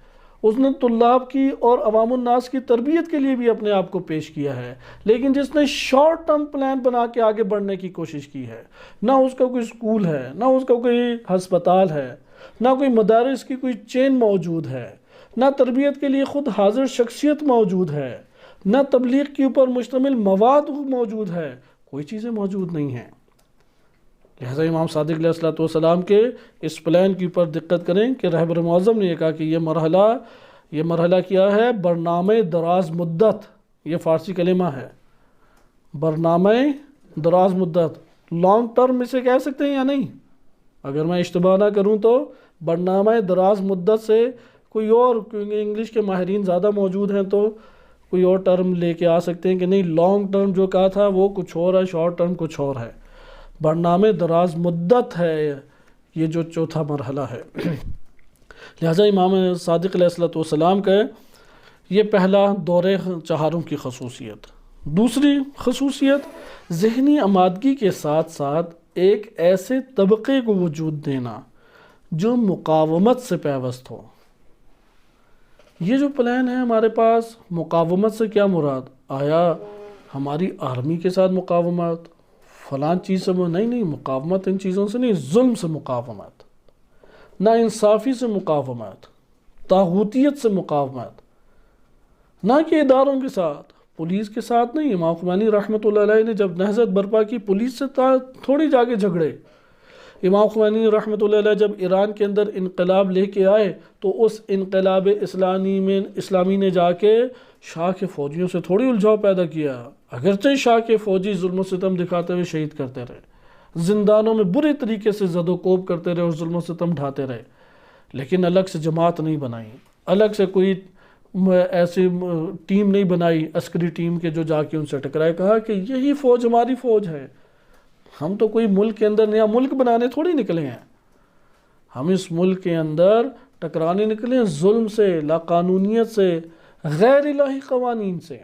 اس نے طلاب کی اور عوام الناس کی تربیت کے لیے بھی اپنے آپ کو پیش کیا ہے۔ لیکن جس نے شارٹ ٹرم پلان بنا کے آگے بڑھنے کی کوشش کی ہے، نہ اس کا کوئی سکول ہے، نہ اس کا کوئی ہسپتال ہے، نہ کوئی مدارس کی کوئی چین موجود ہے، نہ تربیت کے لیے خود حاضر شخصیت موجود ہے، نہ تبلیغ کے اوپر مشتمل مواد موجود ہے، کوئی چیزیں موجود نہیں ہیں۔ لہذا امام صادق علیہ السلام کے اس پلان کے اوپر دقت کریں کہ رہبر معظم نے یہ کہا کہ یہ مرحلہ کیا ہے؟ برنامہ دراز مدت۔ یہ فارسی کلمہ ہے، برنامہ دراز مدت۔ لانگ ٹرم اسے کہہ سکتے ہیں یا نہیں؟ اگر میں اشتباہ نہ کروں تو برنامہ دراز مدت سے کوئی اور، کیونکہ انگلش کے ماہرین زیادہ موجود ہیں تو کوئی اور ٹرم لے کے آ سکتے ہیں کہ نہیں، لانگ ٹرم جو کہا تھا وہ کچھ اور ہے، شارٹ ٹرم کچھ اور ہے۔ برنامہ دراز مدت ہے یہ جو چوتھا مرحلہ ہے۔ لہذا امام صادق علیہ السلام کا یہ پہلا دور چہارم کی خصوصیت۔ دوسری خصوصیت ذہنی آمادگی کے ساتھ ساتھ ایک ایسے طبقے کو وجود دینا جو مقاومت سے پیوست ہو۔ یہ جو پلان ہے ہمارے پاس، مقاومت سے کیا مراد؟ آیا ہماری آرمی کے ساتھ مقاومت، فلان چیز سے نہیں، مقاومت ان چیزوں سے نہیں، ظلم سے مقاومت، نا انصافی سے مقاومت، طاغوتیت سے مقاومت، نہ کہ اداروں کے ساتھ، پولیس کے ساتھ نہیں۔ امام خمینی رحمۃ اللہ علیہ نے جب نہضت برپا کی، پولیس سے تھوڑی جا کے جھگڑے۔ امام خمینی رحمۃ اللہ علیہ جب ایران کے اندر انقلاب لے کے آئے تو اس انقلاب اسلامی نے جا کے شاہ کے فوجیوں سے تھوڑی الجھاؤ پیدا کیا، اگرچہ شاہ کے فوجی ظلم و ستم دکھاتے ہوئے شہید کرتے رہے، زندانوں میں برے طریقے سے زد و کوب کرتے رہے اور ظلم و ستم ڈھاتے رہے، لیکن الگ سے جماعت نہیں بنائی، الگ سے کوئی ایسی ٹیم نہیں بنائی عسکری ٹیم کے جو جا کے ان سے ٹکرائے۔ کہا کہ یہی فوج ہماری فوج ہے، ہم تو کوئی ملک کے اندر نیا ملک بنانے تھوڑی نکلے ہیں، ہم اس ملک کے اندر ٹکرانے نکلے ہیں ظلم سے، لا قانونیت سے، غیر الہی قوانین سے۔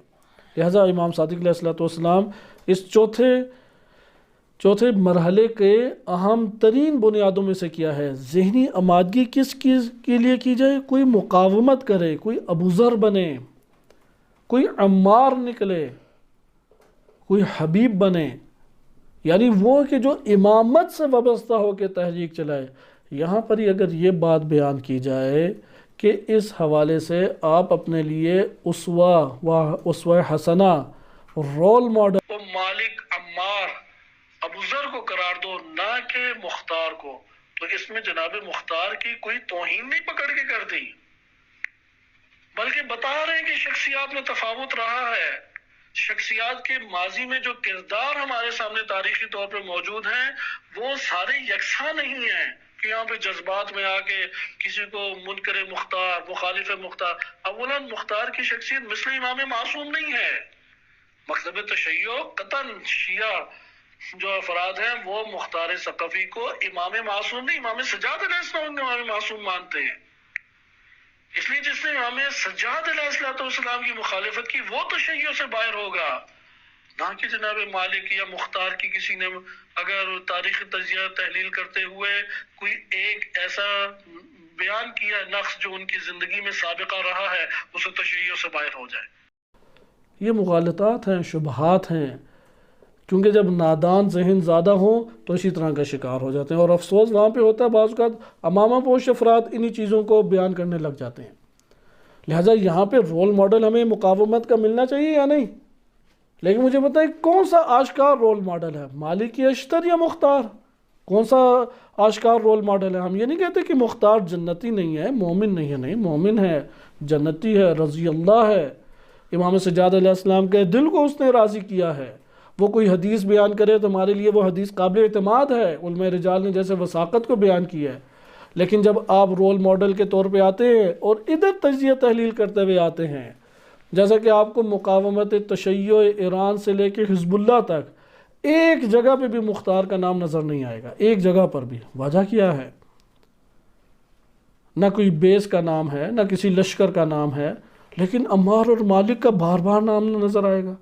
لہذا امام صادق علیہ السلام اس چوتھے مرحلے کے اہم ترین بنیادوں میں سے کیا ہے؟ ذہنی آمادگی کس چیز کے لیے کی جائے؟ کوئی مقاومت کرے، کوئی ابوذر بنے، کوئی عمار نکلے، کوئی حبیب بنے، یعنی وہ کہ جو امامت سے وابستہ ہو کے تحریک چلائے۔ یہاں پر ہی اگر یہ بات بیان کی جائے کہ اس حوالے سے آپ اپنے لیے اسوہ حسنہ، رول ماڈل تو مالک عمار ابوذر کو قرار دو، نہ کہ مختار کو، تو اس میں جناب مختار کی کوئی توہین نہیں پکڑ کے کر دی، بلکہ بتا رہے ہیں کہ شخصیات میں تفاوت رہا ہے، شخصیات کے ماضی میں جو کردار ہمارے سامنے تاریخی طور پہ موجود ہیں وہ سارے یکساں نہیں ہیں کہ یہاں پہ جذبات میں آ کے کسی کو منکر مختار، مخالف مختار۔ اولا مختار کی شخصیت مثل امام معصوم نہیں ہے، مکتب تشیع قطعاً شیعہ جو افراد ہیں وہ مختار ثقفی کو امام معصوم نہیں، امام سجاد علیہ السلام کو امام معصوم مانتے ہیں. اس لیے جس نے امام سجاد علیہ السلام کی مخالفت کی وہ تشیع سے باہر ہوگا، نہ کہ جناب مالک یا مختار کی کسی نے اگر تاریخ تجزیہ تحلیل کرتے ہوئے کوئی ایک ایسا بیان کیا نقص جو ان کی زندگی میں سابقہ رہا ہے، اسے تشیع سے باہر ہو جائے. یہ مغالطات ہیں، شبہات ہیں، کیونکہ جب نادان ذہن زیادہ ہوں تو اسی طرح کا شکار ہو جاتے ہیں، اور افسوس وہاں پہ ہوتا ہے بعض اوقات امامہ پوش افراد انہی چیزوں کو بیان کرنے لگ جاتے ہیں. لہٰذا یہاں پہ رول ماڈل ہمیں مقاومت کا ملنا چاہیے یا نہیں؟ لیکن مجھے بتائیں کون سا آشکار رول ماڈل ہے، مالکی اشتر یا مختار؟ کون سا آشکار رول ماڈل ہے؟ ہم یہ نہیں کہتے کہ مختار جنتی نہیں ہے، مومن نہیں ہے، نہیں مومن ہے، جنتی ہے، رضی اللہ ہے. امام سجاد علیہ السلام کے دل کو اس نے راضی کیا ہے. وہ کوئی حدیث بیان کرے تو ہمارے لیے وہ حدیث قابل اعتماد ہے. علماء رجال نے جیسے وثاقت کو بیان کیا ہے. لیکن جب آپ رول ماڈل کے طور پہ آتے ہیں اور ادھر تجزیہ تحلیل کرتے ہوئے آتے ہیں، جیسا کہ آپ کو مقاومت تشیع ایران سے لے کے حزب اللہ تک ایک جگہ پہ بھی مختار کا نام نظر نہیں آئے گا، ایک جگہ پر بھی. وجہ کیا ہے؟ نہ کوئی بیس کا نام ہے، نہ کسی لشکر کا نام ہے، لیکن عمار اور مالک کا بار بار نام نظر آئے گا.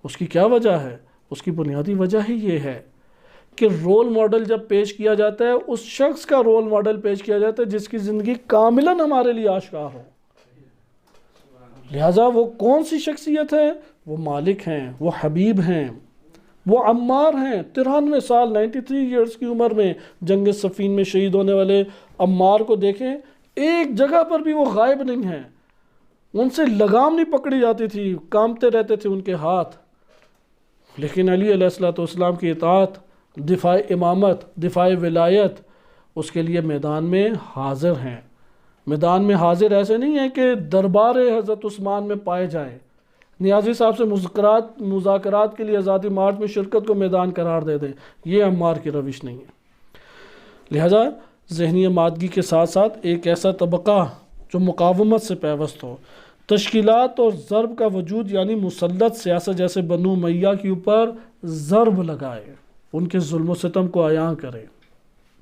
اس کی کیا وجہ ہے؟ اس کی بنیادی وجہ ہی یہ ہے کہ رول ماڈل جب پیش کیا جاتا ہے اس شخص کا رول ماڈل پیش کیا جاتا ہے جس کی زندگی کاملاً ہمارے لیے آشکار ہو. لہٰذا وہ کون سی شخصیت ہے؟ وہ مالک ہیں، وہ حبیب ہیں، وہ عمار ہیں. 93 سال 93 ایئرس کی عمر میں جنگ صفین میں شہید ہونے والے عمار کو دیکھیں، ایک جگہ پر بھی وہ غائب نہیں ہیں. ان سے لگام نہیں پکڑی جاتی تھی، کانپتے رہتے تھے ان کے ہاتھ. لیکن علی علیہ السلام کی اطاعت، دفاع امامت، دفاع ولایت، اس کے لیے میدان میں حاضر ہیں. میدان میں حاضر ایسے نہیں ہے کہ دربار حضرت عثمان میں پائے جائیں، نیازی صاحب سے مذاکرات کے لیے آزادی مارچ میں شرکت کو میدان قرار دے دیں. یہ عمار کی روش نہیں ہے. لہذا ذہنی آمادگی کے ساتھ ساتھ ایک ایسا طبقہ جو مقاومت سے پیوست ہو، تشکیلات اور ضرب کا وجود، یعنی مسلط سیاست جیسے بنو امیہ کے اوپر ضرب لگائے، ان کے ظلم و ستم کو عیاں کرے.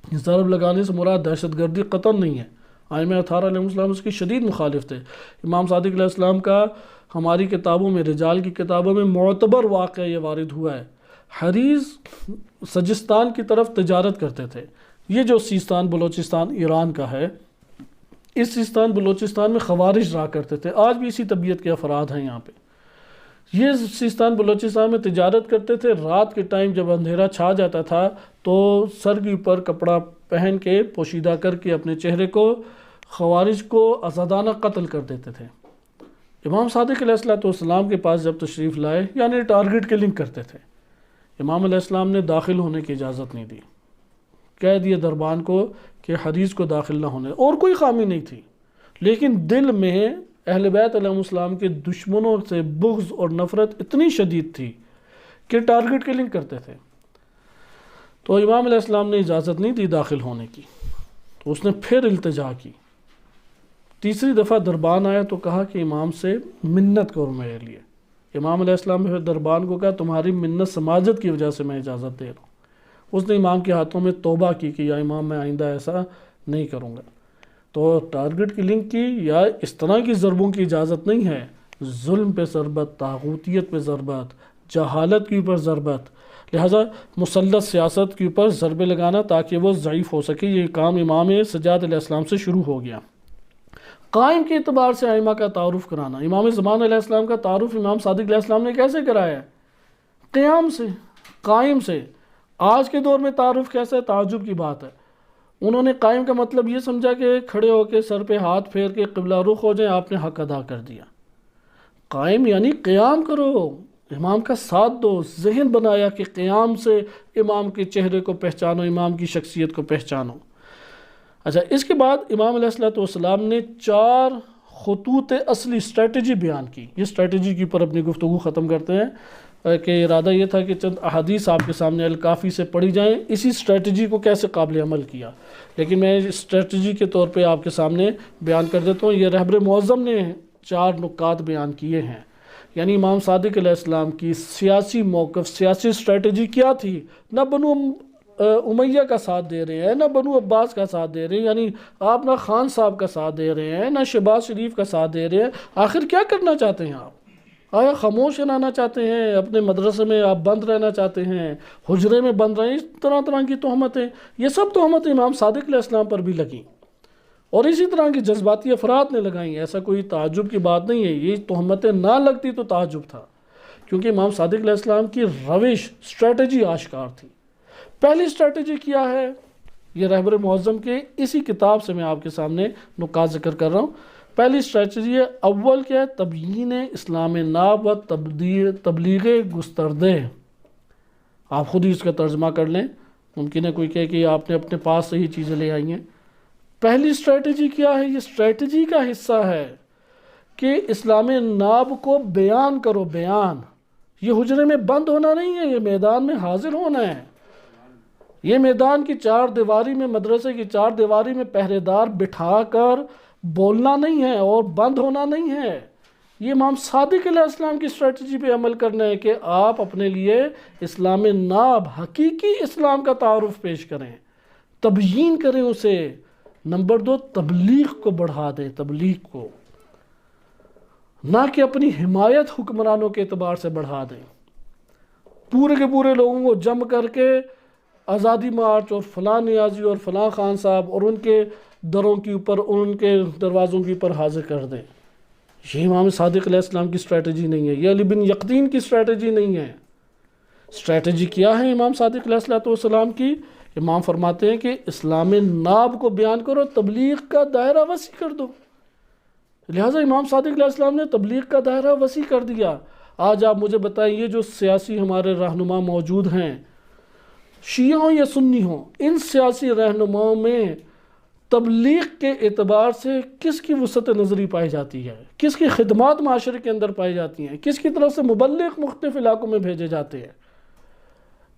ضرب لگانے سے مراد دہشت گردی قطعاً نہیں ہے. ائمہ اطہار علیہ السلام اس کی شدید مخالف تھے. امام صادق علیہ السلام کا ہماری کتابوں میں، رجال کی کتابوں میں معتبر واقعہ یہ وارد ہوا ہے. حریز سجستان کی طرف تجارت کرتے تھے. یہ جو سیستان بلوچستان ایران کا ہے، اس سیستان بلوچستان میں خوارج رہا کرتے تھے. آج بھی اسی طبیعت کے افراد ہیں یہاں پہ. یہ سیستان بلوچستان میں تجارت کرتے تھے. رات کے ٹائم جب اندھیرا چھا جاتا تھا تو سر کے اوپر کپڑا پہن کے پوشیدہ کر کے اپنے چہرے کو خوارج کو آزادانہ قتل کر دیتے تھے. امام صادق علیہ السلام کے پاس جب تشریف لائے، یعنی ٹارگٹ کلنگ کرتے تھے، امام علیہ السلام نے داخل ہونے کی اجازت نہیں دی. کہہ دیے دربان کو کہ حریز کو داخل نہ ہونے. اور کوئی خامی نہیں تھی، لیکن دل میں اہل بیت علیہ السلام کے دشمنوں سے بغض اور نفرت اتنی شدید تھی کہ ٹارگٹ کلنگ کرتے تھے. تو امام علیہ السلام نے اجازت نہیں دی داخل ہونے کی. تو اس نے پھر التجا کی. تیسری دفعہ دربان آیا تو کہا کہ امام سے منت کرو میرے لیے. امام علیہ السلام نے پھر دربان کو کہا تمہاری منت سماجت کی وجہ سے میں اجازت دے رہا ہوں. اس نے امام کے ہاتھوں میں توبہ کی کہ یا امام میں آئندہ ایسا نہیں کروں گا. تو ٹارگٹ کلنگ کی یا اس طرح کی ضربوں کی اجازت نہیں ہے. ظلم پہ ضربت، طاغوتیت پہ ضربت، جہالت کے اوپر ضربت. لہٰذا مسلط سیاست کے اوپر ضربے لگانا تاکہ وہ ضعیف ہو سکے، یہ کام امام سجاد علیہ السلام سے شروع ہو گیا. قائم کے اعتبار سے ائمہ کا تعارف کرانا، امام زمان علیہ السلام کا تعارف امام صادق علیہ السلام نے کیسے کرایا؟ قیام سے، قائم سے. آج کے دور میں تعارف کیسا ہے؟ تعجب کی بات ہے. انہوں نے قائم کا مطلب یہ سمجھا کہ کھڑے ہو کے سر پہ ہاتھ پھیر کے قبلہ رخ ہو جائیں، آپ نے حق ادا کر دیا. قائم یعنی قیام کرو، امام کا ساتھ دو. ذہن بنایا کہ قیام سے امام کے چہرے کو پہچانو، امام کی شخصیت کو پہچانو. اچھا، اس کے بعد امام علیہ السلام نے 4 خطوط اصلی اسٹریٹجی بیان کی. یہ اسٹریٹجی کے اوپر اپنی گفتگو ختم کرتے ہیں کہ ارادہ یہ تھا کہ چند احادیث آپ کے سامنے الکافی سے پڑھی جائیں، اسی اسٹریٹجی کو کیسے قابل عمل کیا. لیکن میں اسٹریٹجی کے طور پہ آپ کے سامنے بیان کر دیتا ہوں. یہ رہبر معظم نے 4 نکات بیان کیے ہیں. یعنی امام صادق علیہ السلام کی سیاسی موقف، سیاسی اسٹریٹجی کیا تھی؟ نہ بنو امیہ کا ساتھ دے رہے ہیں، نہ بنو عباس کا ساتھ دے رہے ہیں، یعنی آپ نہ خان صاحب کا ساتھ دے رہے ہیں، نہ شہباز شریف کا ساتھ دے رہے ہیں. آخر کیا کرنا چاہتے ہیں آپ؟ آیا خاموش رہنا چاہتے ہیں؟ اپنے مدرسے میں آپ بند رہنا چاہتے ہیں؟ حجرے میں بند رہے ہیں؟ اس طرح طرح کی تہمتیں، یہ سب تہمتیں امام صادق علیہ السلام پر بھی لگیں، اور اسی طرح کی جذباتی افراد نے لگائیں. ایسا کوئی تعجب کی بات نہیں ہے. یہ تہمتیں نہ لگتی تو تعجب تھا، کیونکہ امام صادق علیہ السلام کی روش، اسٹریٹجی آشکار تھی. پہلی اسٹریٹجی کیا ہے؟ یہ رہبر معظم کے اسی کتاب سے میں آپ کے سامنے نکات ذکر کر رہا ہوں. پہلی اسٹریٹجی ہے، اول کیا ہے؟ تبیین اسلام ناب و تبلیغ گستردے. آپ خود ہی اس کا ترجمہ کر لیں، ممکن ہے کوئی کہے کہ آپ نے اپنے پاس سے ہی چیزیں لے آئی ہیں. پہلی اسٹریٹجی کیا ہے؟ یہ اسٹریٹجی کا حصہ ہے کہ اسلام ناب کو بیان کرو. بیان، یہ حجرے میں بند ہونا نہیں ہے، یہ میدان میں حاضر ہونا ہے. یہ میدان کی چار دیواری میں، مدرسے کی چار دیواری میں پہرے دار بٹھا کر بولنا نہیں ہے اور بند ہونا نہیں ہے. یہ امام صادق علیہ السلام کی اسٹریٹجی پہ عمل کرنا ہے کہ آپ اپنے لیے اسلام ناب، حقیقی اسلام کا تعارف پیش کریں، تبیین کریں اسے. نمبر 2، تبلیغ کو بڑھا دیں. تبلیغ کو، نہ کہ اپنی حمایت حکمرانوں کے اعتبار سے بڑھا دیں. پورے کے پورے لوگوں کو جم کر کے آزادی مارچ اور فلاں نیازی اور فلاں خان صاحب اور ان کے دروں کے اوپر، ان کے دروازوں کے اوپر حاضر کر دیں. یہ امام صادق علیہ السلام کی اسٹریٹجی نہیں ہے، یہ علی بن یقطین کی اسٹریٹجی نہیں ہے. اسٹریٹجی کیا ہے امام صادق علیہ السلام کی؟ امام فرماتے ہیں کہ اسلام ناب کو بیان کرو، تبلیغ کا دائرہ وسیع کر دو. لہٰذا امام صادق علیہ السلام نے تبلیغ کا دائرہ وسیع کر دیا. آج آپ مجھے بتائیں، یہ جو سیاسی ہمارے رہنما موجود ہیں، شیعہ ہوں یا سنی ہوں، ان سیاسی رہنماؤں میں تبلیغ کے اعتبار سے کس کی وسعت نظری پائی جاتی ہے؟ کس کی خدمات معاشرے کے اندر پائی جاتی ہیں؟ کس کی طرف سے مبلغ مختلف علاقوں میں بھیجے جاتے ہیں؟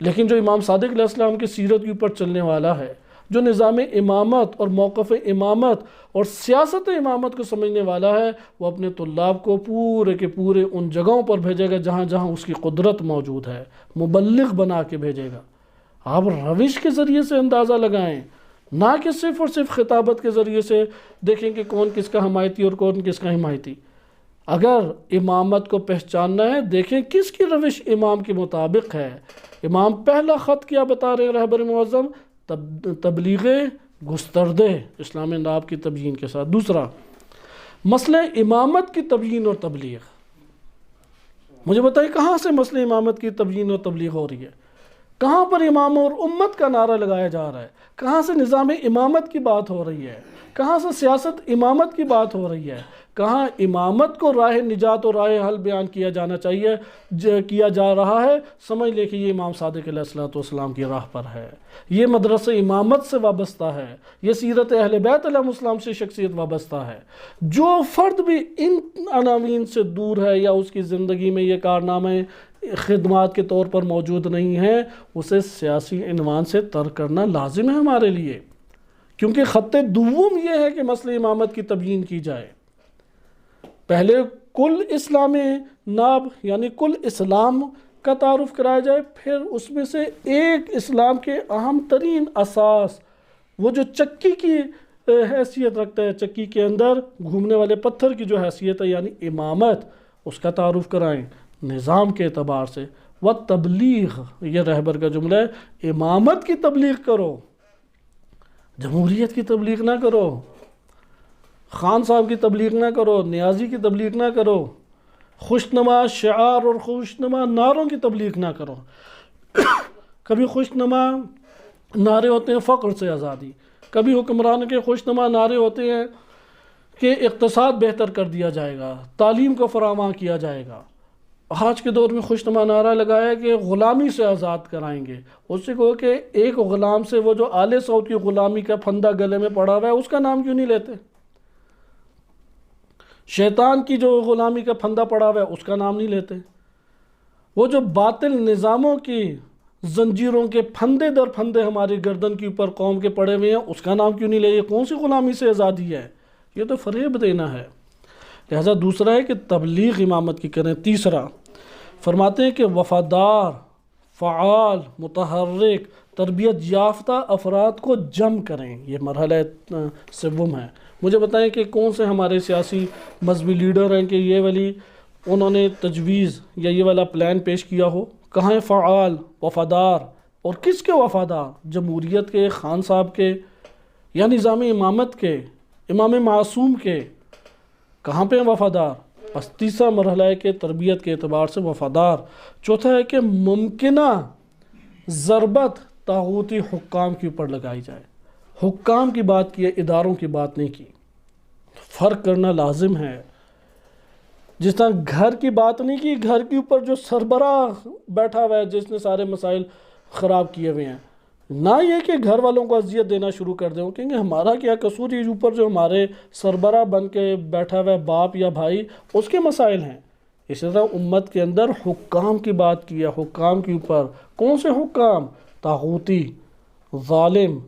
لیکن جو امام صادق علیہ السلام کی سیرت کے اوپر چلنے والا ہے، جو نظام امامت اور موقف امامت اور سیاست امامت کو سمجھنے والا ہے، وہ اپنے طلاب کو پورے کے پورے ان جگہوں پر بھیجے گا جہاں جہاں اس کی قدرت موجود ہے، مبلغ بنا کے بھیجے گا. آپ روش کے ذریعے سے اندازہ لگائیں، نہ کہ صرف اور صرف خطابت کے ذریعے سے دیکھیں کہ کون کس کا حمایتی اور کون کس کا حمایتی. اگر امامت کو پہچاننا ہے، دیکھیں کس کی روش امام کے مطابق ہے. امام پہلا خط کیا بتا رہے ہیں رہبر معظم؟ تبلیغ گستردے، اسلام ناب کی تبیین کے ساتھ. دوسرا، مسئلہ امامت کی تبیین اور تبلیغ. مجھے بتائیے کہاں سے مسئلہ امامت کی تبیین اور تبلیغ ہو رہی ہے؟ کہاں پر امام اور امت کا نعرہ لگایا جا رہا ہے؟ کہاں سے نظام امامت کی بات ہو رہی ہے؟ کہاں سے سیاست امامت کی بات ہو رہی ہے؟ کہاں امامت کو راہ نجات اور راہ حل بیان کیا جانا چاہیے، کیا جا رہا ہے؟ سمجھ لے کہ یہ امام صادق علیہ السلام کی راہ پر ہے، یہ مدرسہ امامت سے وابستہ ہے، یہ سیرت اہل بیت علیہ السلام سے شخصیت وابستہ ہے. جو فرد بھی ان عناوین سے دور ہے یا اس کی زندگی میں یہ کارنامے خدمات کے طور پر موجود نہیں ہیں، اسے سیاسی عنوان سے ترک کرنا لازم ہے ہمارے لیے. کیونکہ خط دوم یہ ہے کہ مسئلہ امامت کی تبیین کی جائے. پہلے کل اسلام ناب یعنی کل اسلام کا تعارف کرایا جائے، پھر اس میں سے ایک اسلام کے اہم ترین اساس، وہ جو چکی کی حیثیت رکھتا ہے، چکی کے اندر گھومنے والے پتھر کی جو حیثیت ہے یعنی امامت، اس کا تعارف کرائیں نظام کے اعتبار سے. وَتَبْلِیغ، یہ رہبر کا جملہ ہے، امامت کی تبلیغ کرو، جمہوریت کی تبلیغ نہ کرو، خان صاحب کی تبلیغ نہ کرو، نیازی کی تبلیغ نہ کرو، خوشنما شعار اور خوشنما نعروں کی تبلیغ نہ کرو. کبھی خوشنما نعرے ہوتے ہیں فقر سے آزادی، کبھی حکمران کے خوشنما نعرے ہوتے ہیں کہ اقتصاد بہتر کر دیا جائے گا، تعلیم کو فراہم کیا جائے گا. آج کے دور میں خوشنما نعرہ لگایا کہ غلامی سے آزاد کرائیں گے. اس سے کہو کہ ایک غلام سے وہ جو آل سعود کی غلامی کا پھندا گلے میں پڑا ہوا ہے اس کا نام کیوں نہیں لیتے؟ شیطان کی جو غلامی کا پھندا پڑا ہوا ہے اس کا نام نہیں لیتے؟ وہ جو باطل نظاموں کی زنجیروں کے پھندے در پھندے ہماری گردن کے اوپر قوم کے پڑے ہوئے ہیں اس کا نام کیوں نہیں لے؟ یہ کون سی غلامی سے آزادی ہے؟ یہ تو فریب دینا ہے. لہذا دوسرا ہے کہ تبلیغ امامت کی کریں۔ تیسرا فرماتے ہیں کہ وفادار، فعال، متحرک، تربیت یافتہ افراد کو جمع کریں، یہ مرحلہ سوم ہے۔ مجھے بتائیں کہ کون سے ہمارے سیاسی مذہبی لیڈر ہیں کہ یہ والی انہوں نے تجویز یا یہ والا پلان پیش کیا ہو؟ کہاں ہے فعال، وفادار؟ اور کس کے وفادار؟ جمہوریت کے، خان صاحب کے، یا نظام امامت کے، امام معصوم کے؟ کہاں پہ ہیں وفادار؟ بس تیسرا مرحلہ ہے کہ تربیت کے اعتبار سے وفادار۔ چوتھا ہے کہ ممکنہ ضربت طاغوتی حکام کے اوپر لگائی جائے، حکام کی بات کی ہے، اداروں کی بات نہیں کی۔ فرق کرنا لازم ہے۔ جس طرح گھر کی بات نہیں کی، گھر کے اوپر جو سربراہ بیٹھا ہوا ہے جس نے سارے مسائل خراب کیے ہوئے ہیں، نہ یہ کہ گھر والوں کو اذیت دینا شروع کر دیں کہیں گے ہمارا کیا قصور، یہ اوپر جو ہمارے سربراہ بن کے بیٹھا ہوا ہے باپ یا بھائی، اس کے مسائل ہیں۔ اسی طرح امت کے اندر حکام کی بات کی ہے، حکام کے اوپر کون سے حکام؟ طاغوتی، ظالم،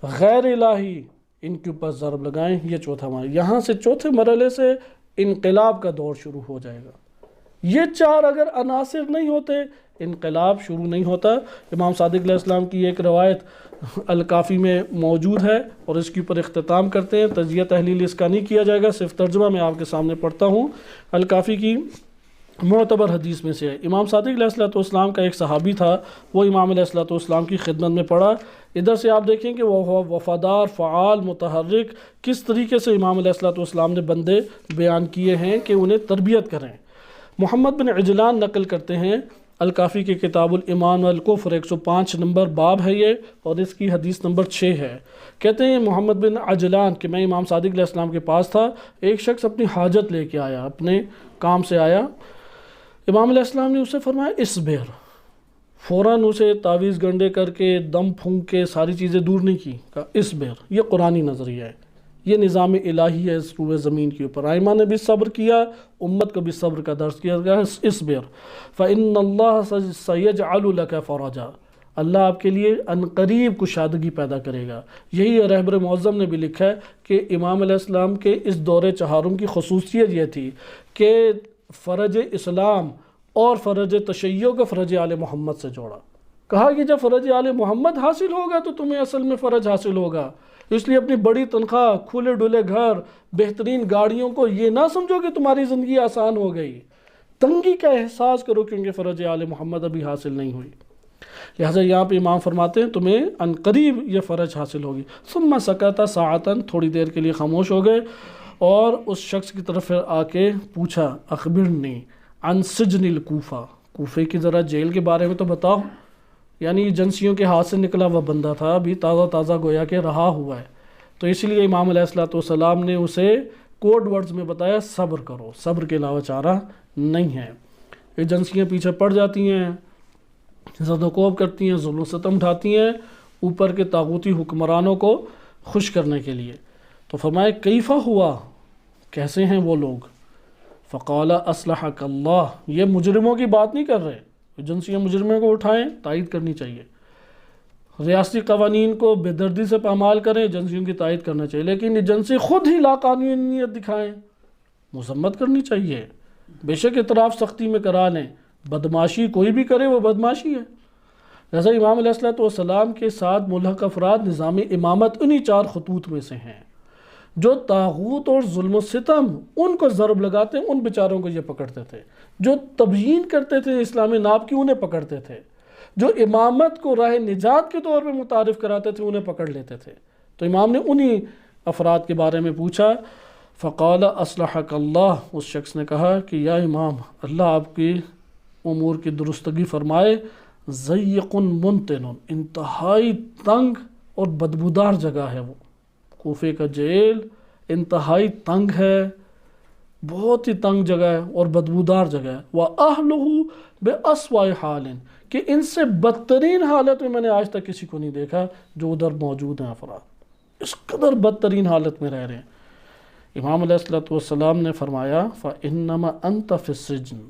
غیر الہی، ان کے اوپر ضرب لگائیں۔ یہ چوتھا مرحلہ، یہاں سے چوتھے مرحلے سے انقلاب کا دور شروع ہو جائے گا۔ یہ چار اگر عناصر نہیں ہوتے انقلاب شروع نہیں ہوتا۔ امام صادق علیہ السلام کی ایک روایت الکافی میں موجود ہے اور اس کے اوپر اختتام کرتے ہیں، تجزیہ تحلیل اس کا نہیں کیا جائے گا، صرف ترجمہ میں آپ کے سامنے پڑھتا ہوں۔ الکافی کی معتبر حدیث میں سے ہے، امام صادق علیہ السلام کا ایک صحابی تھا، وہ امام علیہ السلام کی خدمت میں پڑھا۔ ادھر سے آپ دیکھیں کہ وہ وفادار، فعال، متحرک، کس طریقے سے امام علیہ السلام نے بندے بیان کیے ہیں کہ انہیں تربیت کریں۔ محمد بن عجلان نقل کرتے ہیں، الکافی کے کتاب الایمان والکفر 105 نمبر باب ہے یہ، اور اس کی حدیث نمبر 6 ہے۔ کہتے ہیں محمد بن عجلان کہ میں امام صادق علیہ السلام کے پاس تھا، ایک شخص اپنی حاجت لے کے آیا، اپنے کام سے آیا، امام علیہ السلام نے اسے فرمایا اصبر، فوراً اسے تعویذ گنڈے کر کے دم پھونک کے ساری چیزیں دور نہیں کی، کہا اصبر۔ یہ قرآنی نظریہ ہے، یہ نظام الہی ہے اس روئے زمین کے اوپر۔ ائمہ نے بھی صبر کیا، امت کو بھی صبر کا درس کیا گیا، اصبر فإن اللہ سیجعل لک فرجا، اللہ آپ کے لیے عنقریب کشادگی پیدا کرے گا۔ یہی رہبر معظم نے بھی لکھا ہے کہ امام علیہ السلام کے اس دور چہارم کی خصوصیت یہ تھی کہ فرج اسلام اور فرج تشیع کو فرج آل محمد سے جوڑا۔ کہا کہ جب فرج آل محمد حاصل ہوگا تو تمہیں اصل میں فرج حاصل ہوگا، اس لیے اپنی بڑی تنخواہ، کھلے ڈلے گھر، بہترین گاڑیوں کو یہ نہ سمجھو کہ تمہاری زندگی آسان ہو گئی، تنگی کا احساس کرو کیونکہ فرج آل محمد ابھی حاصل نہیں ہوئی۔ لہٰذا یہاں پہ امام فرماتے ہیں تمہیں عنقریب یہ فرج حاصل ہوگی۔ ثم سکت ساعتاً، تھوڑی دیر کے لیے خاموش ہو گئے اور اس شخص کی طرف آ کے پوچھا اخبرنی عن سجن الکوفہ، کوفے کی ذرا جیل کے بارے میں تو بتاؤ۔ یعنی ایجنسیوں کے ہاتھ سے نکلا ہوا بندہ تھا، ابھی تازہ تازہ گویا کہ رہا ہوا ہے، تو اس لیے امام علیہ السلام نے اسے کوڈ ورڈز میں بتایا صبر کرو، صبر کے علاوہ چارہ نہیں ہے۔ ایجنسیاں پیچھے پڑ جاتی ہیں، زد و کوب کرتی ہیں، ظلم و ستم اٹھاتی ہیں اوپر کے طاغوتی حکمرانوں کو خوش کرنے کے لیے۔ تو فرمایا کیفہ ہوا، کیسے ہیں وہ لوگ؟ فقال اصلحک اللہ، یہ مجرموں کی بات نہیں کر رہے، ایجنسیاں مجرموں کو اٹھائیں، تائید کرنی چاہیے، ریاستی قوانین کو بے دردی سے پامال کریں، ایجنسیوں کی تائید کرنا چاہیے، لیکن ایجنسی خود ہی لاقانونیت دکھائیں، مذمت کرنی چاہیے، بے شک اعتراف سختی میں کرا لیں، بدماشی کوئی بھی کرے وہ بدماشی ہے۔ لہذا امام علیہ السلام کے ساتھ ملحق افراد نظام امامت انہی چار خطوط میں سے ہیں۔ جو طاغوت اور ظلم و ستم ان کو ضرب لگاتے ہیں ان بیچاروں کو یہ پکڑتے تھے، جو تبیین کرتے تھے اسلام ناب کی انہیں پکڑتے تھے، جو امامت کو راہ نجات کے طور پہ متعارف کراتے تھے انہیں پکڑ لیتے تھے۔ تو امام نے انہی افراد کے بارے میں پوچھا۔ فقال اصلحک اللہ، اس شخص نے کہا کہ یا امام اللہ آپ کی امور کی درستگی فرمائے، ضیق منتن، انتہائی تنگ اور بدبودار جگہ ہے وہ، کوفے کا جیل انتہائی تنگ ہے، بہت ہی تنگ جگہ ہے اور بدبودار جگہ ہے۔ وَأَهْلُهُ بِأَسْوَأِ حَالٍ، کہ ان سے بدترین حالت میں نے آج تک کسی کو نہیں دیکھا جو ادھر موجود ہیں افراد، اس قدر بدترین حالت میں رہ رہے ہیں۔ امام علیہ السلام نے فرمایا فَإِنَّمَا أَنْتَ فِي السِّجْنِ،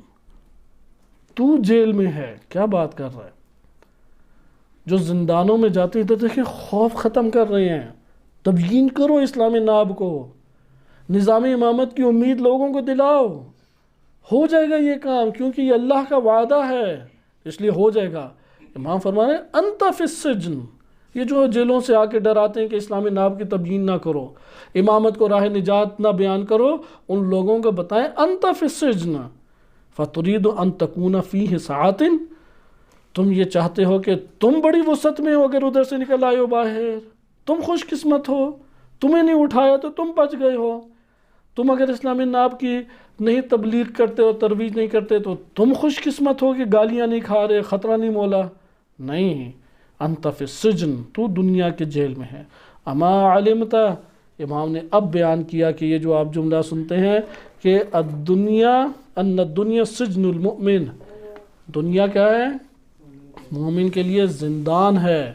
تو جیل میں ہے، کیا بات کر رہا ہے؟ جو زندانوں میں جاتے ہیں تو دیکھیں خوف ختم کر رہے ہیں، تبیین کرو اسلام ناب کو، نظام امامت کی امید لوگوں کو دلاؤ، ہو جائے گا یہ کام، کیونکہ یہ اللہ کا وعدہ ہے، اس لیے ہو جائے گا۔ امام فرما رہے ہیں انت فی السجن، یہ جو جیلوں سے آ کے ڈراتے ہیں کہ اسلامی ناب کی تبیین نہ کرو، امامت کو راہ نجات نہ بیان کرو، ان لوگوں کو بتائیں انت فی السجن فترید ان تکون فیہ ساعۃ، تم یہ چاہتے ہو کہ تم بڑی وسعت میں ہو اگر ادھر سے نکل آئے ہو باہر، تم خوش قسمت ہو، تمہیں نہیں اٹھایا تو تم بچ گئے ہو، تم اگر اسلامی ناب کی نہیں تبلیغ کرتے ہو، ترویج نہیں کرتے تو تم خوش قسمت ہو کہ گالیاں نہیں کھا رہے، خطرہ نہیں مولا، نہیں، انت فی السجن، تو دنیا کے جیل میں ہے۔ اما علمت، امام نے اب بیان کیا کہ یہ جو آپ جملہ سنتے ہیں کہ الدنیا ان الدنیا سجن المؤمن، دنیا کیا ہے؟ مومن کے لیے زندان ہے،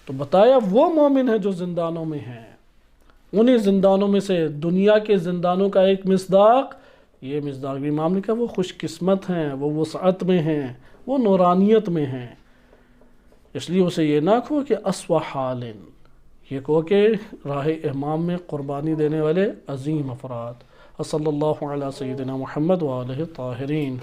تو بتایا وہ مومن ہے جو زندانوں میں ہیں، انہی زندانوں میں سے دنیا کے زندانوں کا ایک مصداق یہ مصداق بھی امام نے کہا وہ خوش قسمت ہیں، وہ وسعت میں ہیں، وہ نورانیت میں ہیں، اس لیے اسے یہ نہ کہو کہ اسوأ حال، یہ کہو کہ راہ امام میں قربانی دینے والے عظیم افراد۔ صلی اللہ علیہ سیدنا محمد وآلہ الطاہرین۔